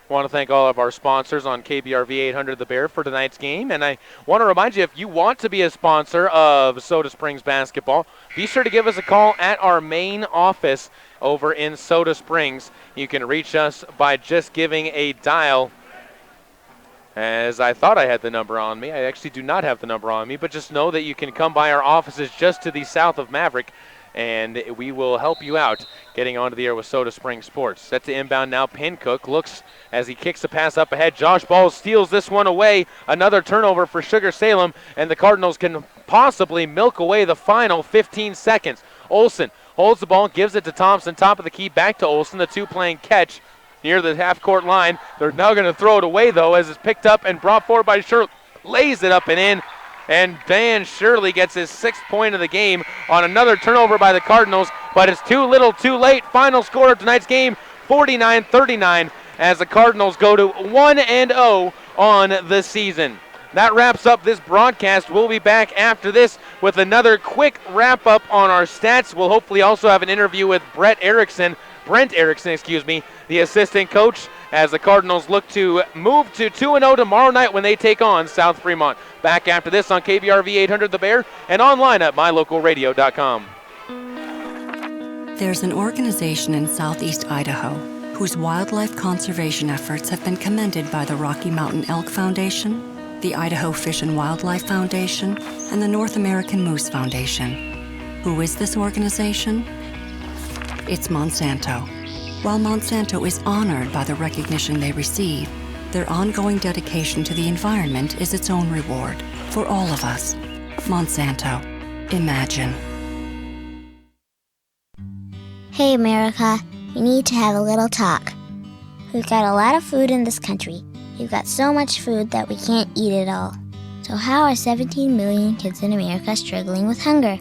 I want to thank all of our sponsors on KBRV 800 The Bear for tonight's game. And I want to remind you, if you want to be a sponsor of Soda Springs basketball, be sure to give us a call at our main office over in Soda Springs. You can reach us by just giving a dial. As I thought I had the number on me. I actually do not have the number on me, but just know that you can come by our offices just to the south of Maverick, and we will help you out getting onto the air with Soda Springs Sports. Set to inbound now. Pincook looks as he kicks the pass up ahead. Josh Ball steals this one away. Another turnover for Sugar-Salem, and the Cardinals can possibly milk away the final 15 seconds. Olson holds the ball, gives it to Thompson. Top of the key, back to Olson. The two playing catch near the half-court line. They're now going to throw it away, though, as it's picked up and brought forward by Schur. Lays it up and in. And Dan Shirley gets his 6th point of the game on another turnover by the Cardinals, but it's too little too late. Final score of tonight's game, 49-39, as the Cardinals go to 1-0 on the season. That wraps up this broadcast. We'll be back after this with another quick wrap-up on our stats. We'll hopefully also have an interview with Brent Erickson, the assistant coach, as the Cardinals look to move to 2-0 tomorrow night when they take on South Fremont. Back after this on KBRV 800 The Bear and online at mylocalradio.com. There's an organization in southeast Idaho whose wildlife conservation efforts have been commended by the Rocky Mountain Elk Foundation, the Idaho Fish and Wildlife Foundation, and the North American Moose Foundation. Who is this organization? It's Monsanto. While Monsanto is honored by the recognition they receive, their ongoing dedication to the environment is its own reward for all of us. Monsanto. Imagine. Hey America, we need to have a little talk. We've got a lot of food in this country. We've got so much food that we can't eat it all. So how are 17 million kids in America struggling with hunger?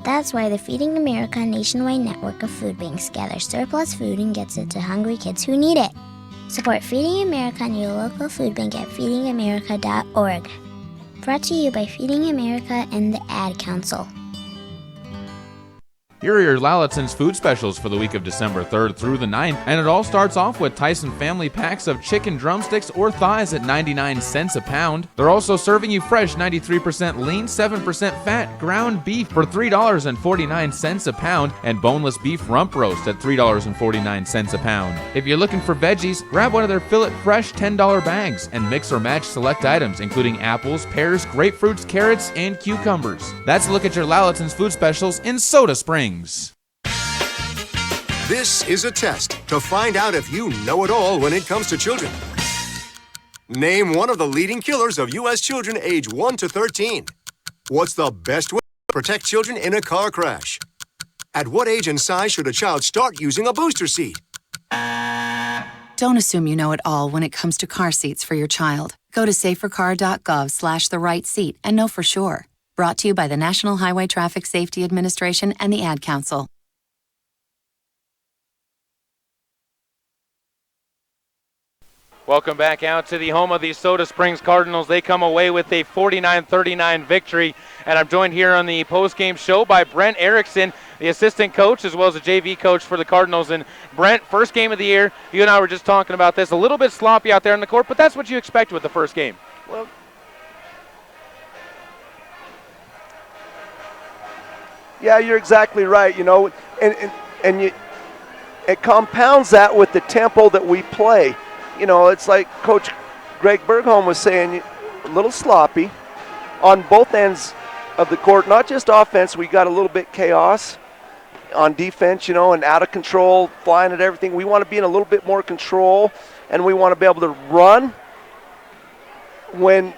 That's why the Feeding America nationwide network of food banks gathers surplus food and gets it to hungry kids who need it. Support Feeding America and your local food bank at feedingamerica.org. Brought to you by Feeding America and the Ad Council. Here are your Lalaton's food specials for the week of December 3rd through the 9th, and it all starts off with Tyson family packs of chicken drumsticks or thighs at 99 cents a pound. They're also serving you fresh 93% lean, 7% fat ground beef for $3.49 a pound, and boneless beef rump roast at $3.49 a pound. If you're looking for veggies, grab one of their Fill It Fresh $10 bags and mix or match select items, including apples, pears, grapefruits, carrots, and cucumbers. That's a look at your Lalaton's food specials in Soda Springs. This is a test to find out if you know it all when it comes to children. Name one of the leading killers of U.S. children age 1 to 13. What's the best way to protect children in a car crash? At what age and size should a child start using a booster seat? Don't assume you know it all when it comes to car seats for your child. Go to safercar.gov/the-right-seat and know for sure. Brought to you by the National Highway Traffic Safety Administration and the Ad Council. Welcome back out to the home of the Soda Springs Cardinals. They come away with a 49-39 victory. And I'm joined here on the post-game show by Brent Erickson, the assistant coach, as well as the JV coach for the Cardinals. And Brent, first game of the year, you and I were just talking about this. A little bit sloppy out there on the court, but that's what you expect with the first game. Well, yeah, you're exactly right, you know, and it compounds that with the tempo that we play. You know, it's like Coach Greg Bergholm was saying, a little sloppy on both ends of the court, not just offense. We got a little bit chaos on defense, you know, and out of control, flying at everything. We want to be in a little bit more control, and we want to be able to run when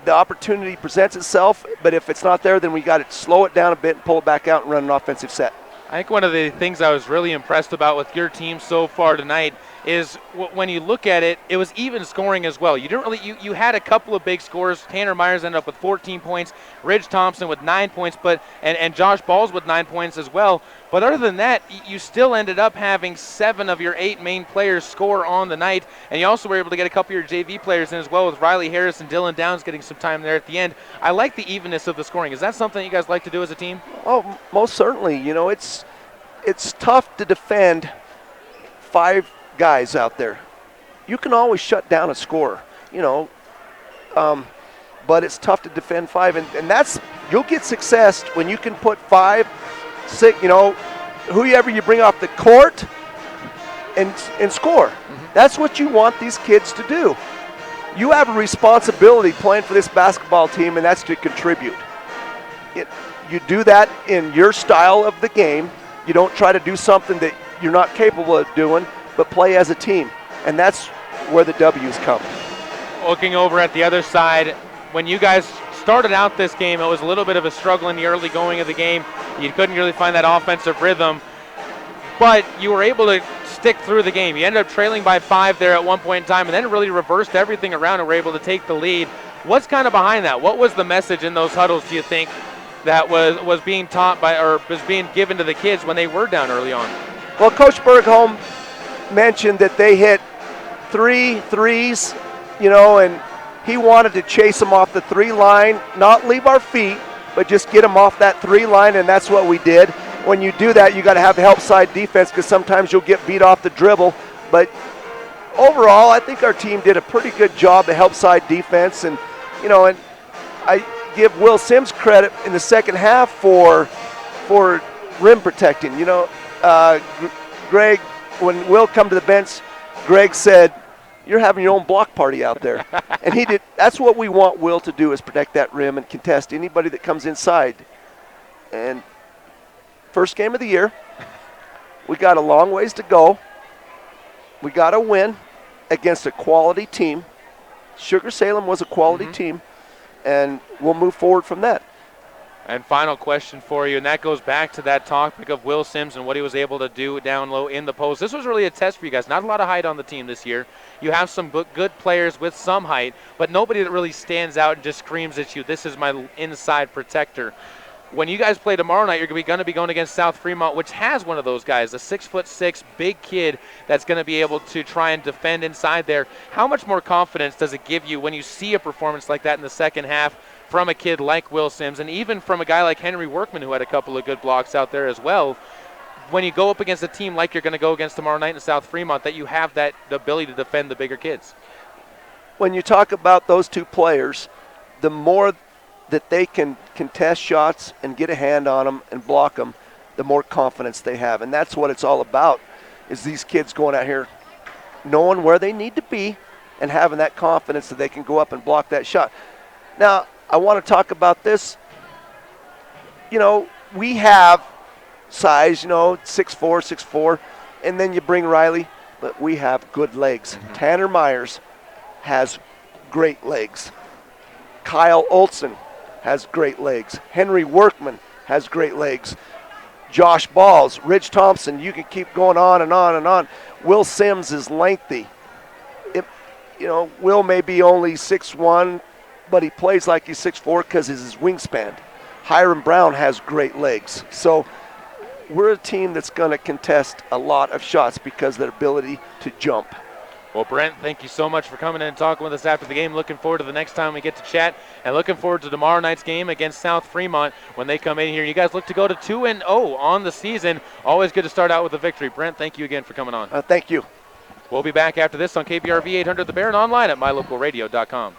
the opportunity presents itself, but if it's not there, then we got to slow it down a bit and pull it back out and run an offensive set. I think one of the things I was really impressed about with your team so far tonight is when you look at it, it was even scoring as well. You didn't really, you had a couple of big scores. Tanner Myers ended up with 14 points, Ridge Thompson with 9 points, and Josh Balls with 9 points as well. But other than that, you still ended up having 7 of your 8 main players score on the night, and you also were able to get a couple of your JV players in as well, with Riley Harris and Dylan Downs getting some time there at the end. I like the evenness of the scoring. Is that something you guys like to do as a team? Oh, most certainly. You know, it's tough to defend 5 guys out there. You can always shut down a scorer, you know, but it's tough to defend 5, and that's, you'll get success when you can put 5, 6, you know, whoever you bring off the court and score. Mm-hmm. That's what you want these kids to do. You have a responsibility playing for this basketball team, and that's to contribute. You do that in your style of the game. You don't try to do something that you're not capable of doing, but play as a team, and that's where the W's come. Looking over at the other side, when you guys started out this game, it was a little bit of a struggle in the early going of the game. You couldn't really find that offensive rhythm, but you were able to stick through the game. You ended up trailing by 5 there at one point in time, and then it really reversed everything around and were able to take the lead. What's kind of behind that? What was the message in those huddles, do you think, that was being taught by or was being given to the kids when they were down early on? Well, Coach Bergholm mentioned that they hit 3 threes, and he wanted to chase them off the 3 line, not leave our feet, but just get them off that 3 line, and that's what we did. When you do that, you got to have help side defense because sometimes you'll get beat off the dribble. But overall, I think our team did a pretty good job of help side defense, and I give Will Sims credit in the second half for rim protecting. Greg, when Will come to the bench, Greg said, "You're having your own block party out there." And he did. That's what we want Will to do, is protect that rim and contest anybody that comes inside. And first game of the year, we got a long ways to go. We got to win against a quality team. Sugar-Salem was a quality team, and we'll move forward from that. And final question for you, and that goes back to that topic of Will Sims and what he was able to do down low in the post. This was really a test for you guys. Not a lot of height on the team this year. You have some good players with some height, but nobody that really stands out and just screams at you, "This is my inside protector." When you guys play tomorrow night, you're going to be going against South Fremont, which has one of those guys, a 6'6" big kid that's going to be able to try and defend inside there. How much more confidence does it give you when you see a performance like that in the second half from a kid like Will Sims, and even from a guy like Henry Workman, who had a couple of good blocks out there as well? When you go up against a team like you're going to go against tomorrow night in South Fremont, that you have that ability to defend the bigger kids. When you talk about those two players, the more that they can contest shots and get a hand on them and block them, the more confidence they have. And that's what it's all about, is these kids going out here knowing where they need to be and having that confidence that they can go up and block that shot. Now, I want to talk about this. We have size, 6'4", 6'4", and then you bring Riley, but we have good legs. Tanner Myers has great legs. Kyle Olson has great legs. Henry Workman has great legs. Josh Balls, Ridge Thompson, you can keep going on and on and on. Will Sims is lengthy. Will may be only 6'1", but he plays like he's 6'4" because of his wingspan. Hiram Brown has great legs. So we're a team that's going to contest a lot of shots because of their ability to jump. Well, Brent, thank you so much for coming in and talking with us after the game. Looking forward to the next time we get to chat, and looking forward to tomorrow night's game against South Fremont when they come in here. You guys look to go to 2-0 on the season. Always good to start out with a victory. Brent, thank you again for coming on. Thank you. We'll be back after this on KBRV 800 The Bear and online at mylocalradio.com.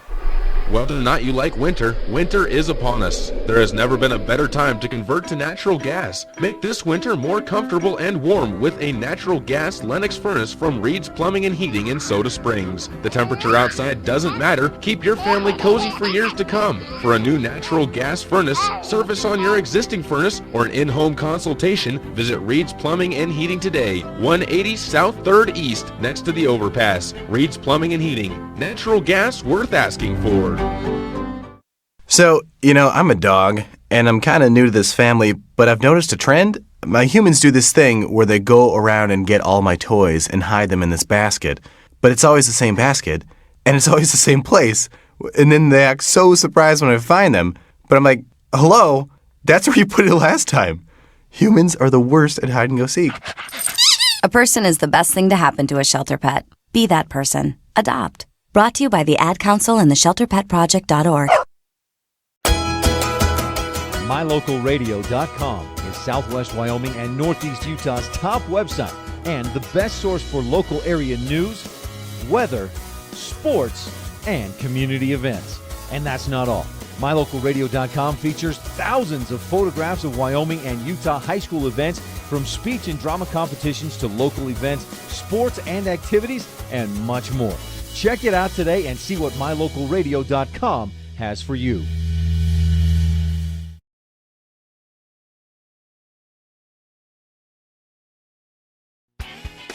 Whether or not you like winter, winter is upon us. There has never been a better time to convert to natural gas. Make this winter more comfortable and warm with a natural gas Lennox furnace from Reed's Plumbing and Heating in Soda Springs. The temperature outside doesn't matter. Keep your family cozy for years to come. For a new natural gas furnace, service on your existing furnace, or an in-home consultation, visit Reed's Plumbing and Heating today. 180 South 3rd East, next to the overpass. Reed's Plumbing and Heating. Natural gas worth asking for. So, I'm a dog, and I'm kind of new to this family, but I've noticed a trend. My humans do this thing where they go around and get all my toys and hide them in this basket, but it's always the same basket, and it's always the same place, and then they act so surprised when I find them, but I'm like, hello, that's where you put it last time. Humans are the worst at hide and go seek. A person is the best thing to happen to a shelter pet. Be that person. Adopt. Brought to you by the Ad Council and the ShelterPetProject.org. MyLocalRadio.com is Southwest Wyoming and Northeast Utah's top website and the best source for local area news, weather, sports, and community events. And that's not all. MyLocalRadio.com features thousands of photographs of Wyoming and Utah high school events, from speech and drama competitions to local events, sports and activities, and much more. Check it out today and see what MyLocalRadio.com has for you.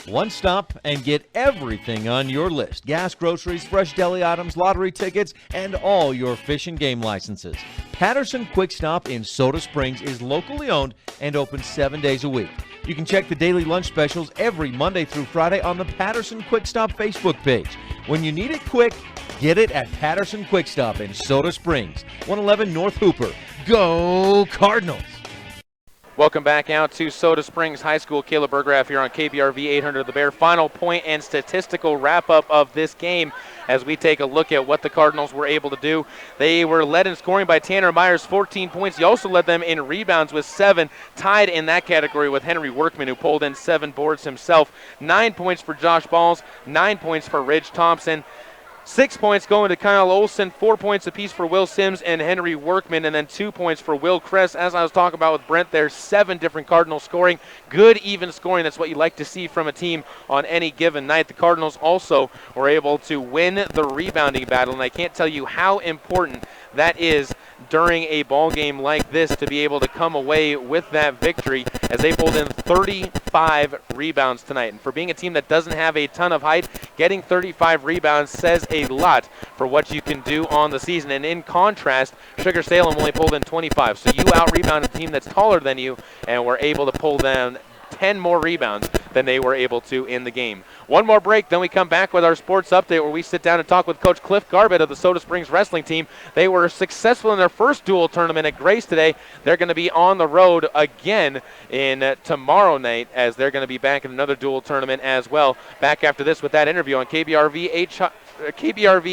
One stop and get everything on your list. Gas, groceries, fresh deli items, lottery tickets, and all your fish and game licenses. Patterson Quick Stop in Soda Springs is locally owned and open 7 days a week. You can check the daily lunch specials every Monday through Friday on the Patterson Quick Stop Facebook page. When you need it quick, get it at Patterson Quick Stop in Soda Springs, 111 North Hooper. Go Cardinals! Welcome back out to Soda Springs High School. Caleb Burgraff here on KBRV 800 The Bear. Final point and statistical wrap-up of this game as we take a look at what the Cardinals were able to do. They were led in scoring by Tanner Myers, 14 points. He also led them in rebounds with 7, tied in that category with Henry Workman, who pulled in 7 boards himself. 9 points for Josh Balls, 9 points for Ridge Thompson. 6 points going to Kyle Olson, 4 points apiece for Will Sims and Henry Workman, and then 2 points for Will Kress. As I was talking about with Brent, there's 7 different Cardinals scoring. Good, even scoring. That's what you like to see from a team on any given night. The Cardinals also were able to win the rebounding battle, and I can't tell you how important that is during a ball game like this to be able to come away with that victory, as they pulled in 35 rebounds tonight. And for being a team that doesn't have a ton of height, getting 35 rebounds says a lot for what you can do on the season. And in contrast, Sugar-Salem only pulled in 25. So you out-rebounded a team that's taller than you and were able to pull down 10 more rebounds than they were able to in the game. One more break, then we come back with our sports update where we sit down and talk with Coach Cliff Garbett of the Soda Springs wrestling team. They were successful in their first dual tournament at Grace today. They're going to be on the road again in tomorrow night, as they're going to be back in another dual tournament as well. Back after this with that interview on KBRV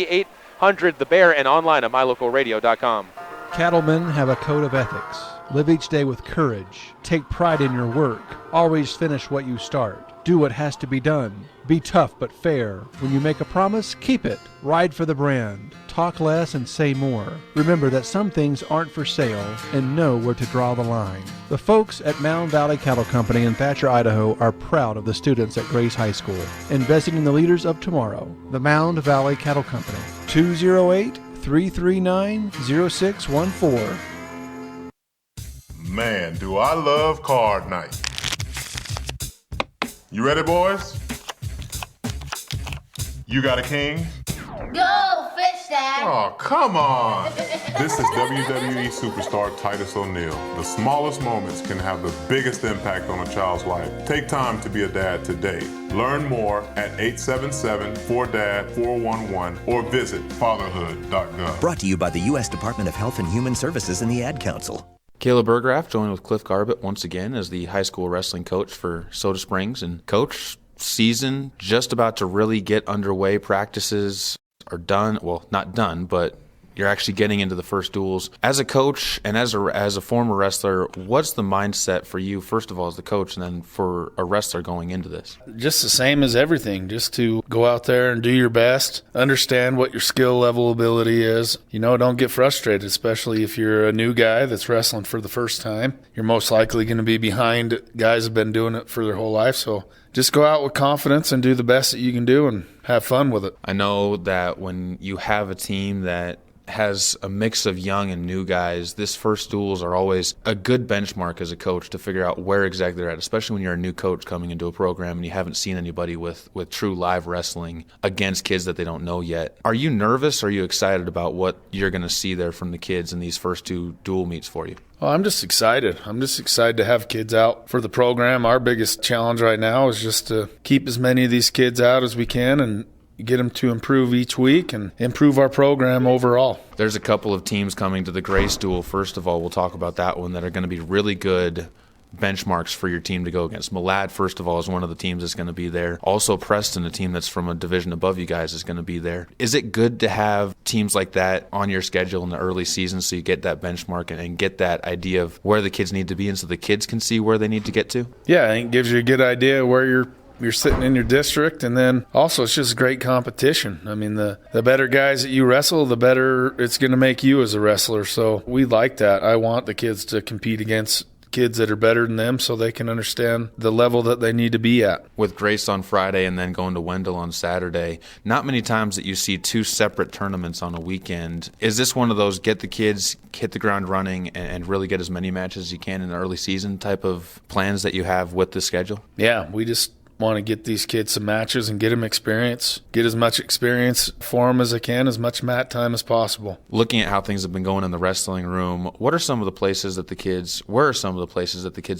800 The Bear and online at mylocalradio.com. Cattlemen have a code of ethics. Live each day with courage. Take pride in your work. Always finish what you start. Do what has to be done. Be tough but fair. When you make a promise, keep it. Ride for the brand. Talk less and say more. Remember that some things aren't for sale, and know where to draw the line. The folks at Mound Valley Cattle Company in Thatcher, Idaho are proud of the students at Grace High School, investing in the leaders of tomorrow. The Mound Valley Cattle Company, 208-339-0614. Man, do I love card night. You ready, boys? You got a king? Go, Fish Dad! Oh, come on! This is WWE superstar Titus O'Neil. The smallest moments can have the biggest impact on a child's life. Take time to be a dad today. Learn more at 877-4DAD-411 or visit fatherhood.gov. Brought to you by the U.S. Department of Health and Human Services and the Ad Council. Caleb Burgraff joined with Cliff Garbett once again as the high school wrestling coach for Soda Springs. And Coach, season just about to really get underway. Practices are done. Well, not done, but you're actually getting into the first duels. As a coach and as a former wrestler, what's the mindset for you, first of all, as the coach, and then for a wrestler going into this? Just the same as everything, just to go out there and do your best, understand what your skill level ability is. You know, don't get frustrated, especially if you're a new guy that's wrestling for the first time. You're most likely going to be behind guys who have been doing it for their whole life, so just go out with confidence and do the best that you can do and have fun with it. I know that when you have a team that has a mix of young and new guys, this first duels are always a good benchmark as a coach to figure out where exactly they're at, especially when you're a new coach coming into a program and you haven't seen anybody with true live wrestling against kids that they don't know yet. Are you nervous or are you excited about what you're going to see there from the kids in these first 2 dual meets for you? Well, I'm just excited. I'm just excited to have kids out for the program. Our biggest challenge right now is just to keep as many of these kids out as we can and get them to improve each week and improve our program overall. There's a couple of teams coming to the Grace Duel. First of all, we'll talk about that one, that are going to be really good benchmarks for your team to go against. Malad, first of all, is one of the teams that's going to be there. Also, Preston, a team that's from a division above you guys, is going to be there. Is it good to have teams like that on your schedule in the early season so you get that benchmark and get that idea of where the kids need to be and so the kids can see where they need to get to? Yeah, I think it gives you a good idea where you're sitting in your district, and then also it's just great competition. I mean, the better guys that you wrestle, the better it's going to make you as a wrestler. So we like that. I want the kids to compete against kids that are better than them so they can understand the level that they need to be at. With Grace on Friday and then going to Wendell on Saturday, not many times that you see 2 separate tournaments on a weekend. Is this one of those get the kids, hit the ground running, and really get as many matches as you can in the early season type of plans that you have with the schedule? Yeah, we just want to get these kids some matches and get them experience, get as much experience for them as I can, as much mat time as possible. Looking at how things have been going in the wrestling room, where are some of the places that the kids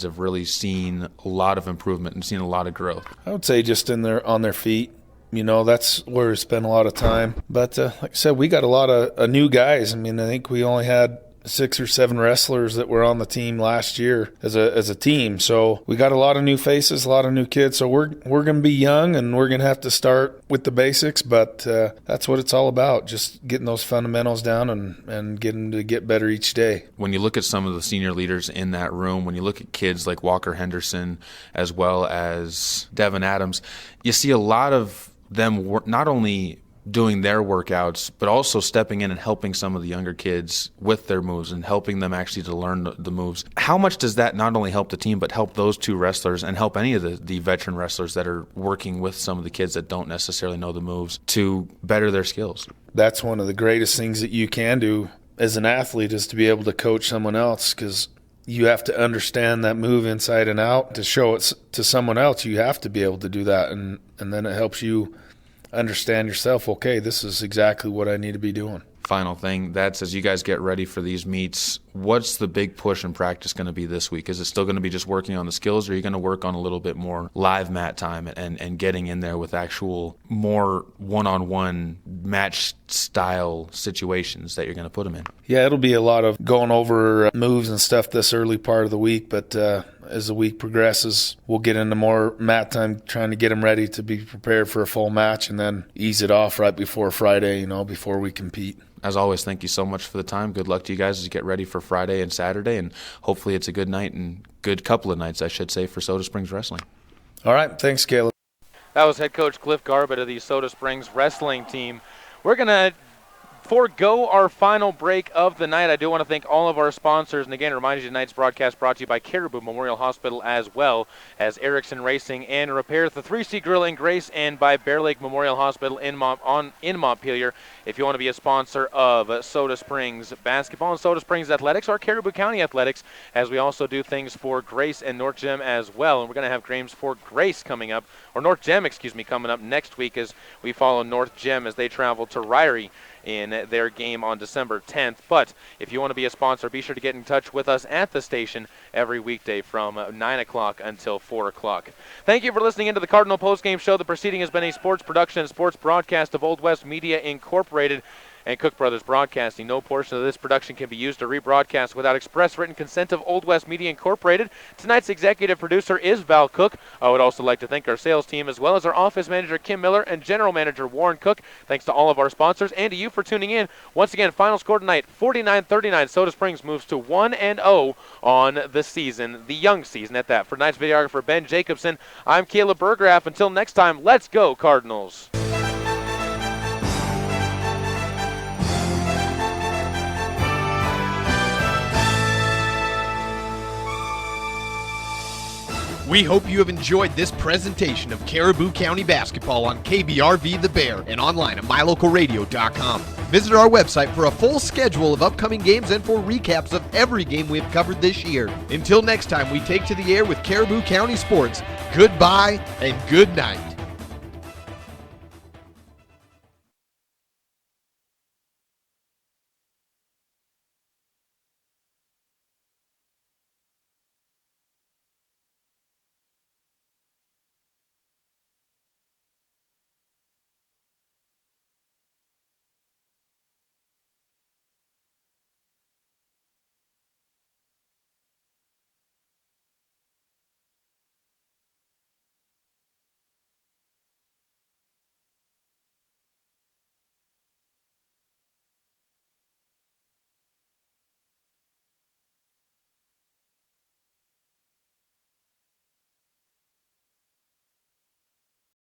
have really seen a lot of improvement and seen a lot of growth? I would say just on their feet, That's where we spend a lot of time. But like I said, we got a lot of new guys. I think we only had 6 or 7 wrestlers that were on the team last year as a team. So we got a lot of new faces, a lot of new kids. So we're going to be young, and we're going to have to start with the basics, but that's what it's all about, just getting those fundamentals down and getting to get better each day. When you look at some of the senior leaders in that room, when you look at kids like Walker Henderson as well as Devin Adams, you see a lot of them not only doing their workouts, but also stepping in and helping some of the younger kids with their moves and helping them actually to learn the moves. How much does that not only help the team, but help those 2 wrestlers and help any of the veteran wrestlers that are working with some of the kids that don't necessarily know the moves to better their skills? That's one of the greatest things that you can do as an athlete, is to be able to coach someone else, because you have to understand that move inside and out. To show it to someone else, you have to be able to do that, and then it helps you understand yourself, okay, this is exactly what I need to be doing. Final thing, that's as you guys get ready for these meets, what's the big push in practice going to be this week? Is it still going to be just working on the skills, or are you going to work on a little bit more live mat time and getting in there with actual more one-on-one match style situations that you're going to put them in? Yeah, it'll be a lot of going over moves and stuff this early part of the week, but as the week progresses, we'll get into more mat time, trying to get them ready to be prepared for a full match, and then ease it off right before Friday, before we compete. As always, thank you so much for the time. Good luck to you guys as you get ready for Friday and Saturday, and hopefully it's a good night and good couple of nights, I should say, for Soda Springs Wrestling. All right, thanks, Caleb. That was head coach Cliff Garbutt of the Soda Springs Wrestling team. We're going to forego our final break of the night. I do want to thank all of our sponsors, and again, remind you tonight's broadcast brought to you by Caribou Memorial Hospital, as well as Erickson Racing and Repair, the 3C Grill in Grace, and by Bear Lake Memorial Hospital in Montpelier. If you want to be a sponsor of Soda Springs Basketball and Soda Springs Athletics or Caribou County Athletics, as we also do things for Grace and North Gem as well. And we're going to have games for Grace coming up, or North Gem, coming up next week, as we follow North Gem as they travel to Ryrie in their game on December 10th. But if you want to be a sponsor, be sure to get in touch with us at the station every weekday from 9 o'clock until 4 o'clock. Thank you for listening into the Cardinal Postgame Show. The proceeding has been a sports production and sports broadcast of Old West Media Incorporated and Cook Brothers Broadcasting. No portion of this production can be used or rebroadcast without express written consent of Old West Media Incorporated. Tonight's executive producer is Val Cook. I would also like to thank our sales team, as well as our office manager Kim Miller and general manager Warren Cook. Thanks to all of our sponsors and to you for tuning in. Once again, final score tonight, 49-39. Soda Springs moves to 1-0 on the season, the young season at that. For tonight's videographer Ben Jacobson, I'm Caleb Bergraff. Until next time, let's go Cardinals. We hope you have enjoyed this presentation of Caribou County Basketball on KBRV The Bear and online at mylocalradio.com. Visit our website for a full schedule of upcoming games and for recaps of every game we have covered this year. Until next time we take to the air with Caribou County Sports, goodbye and good night.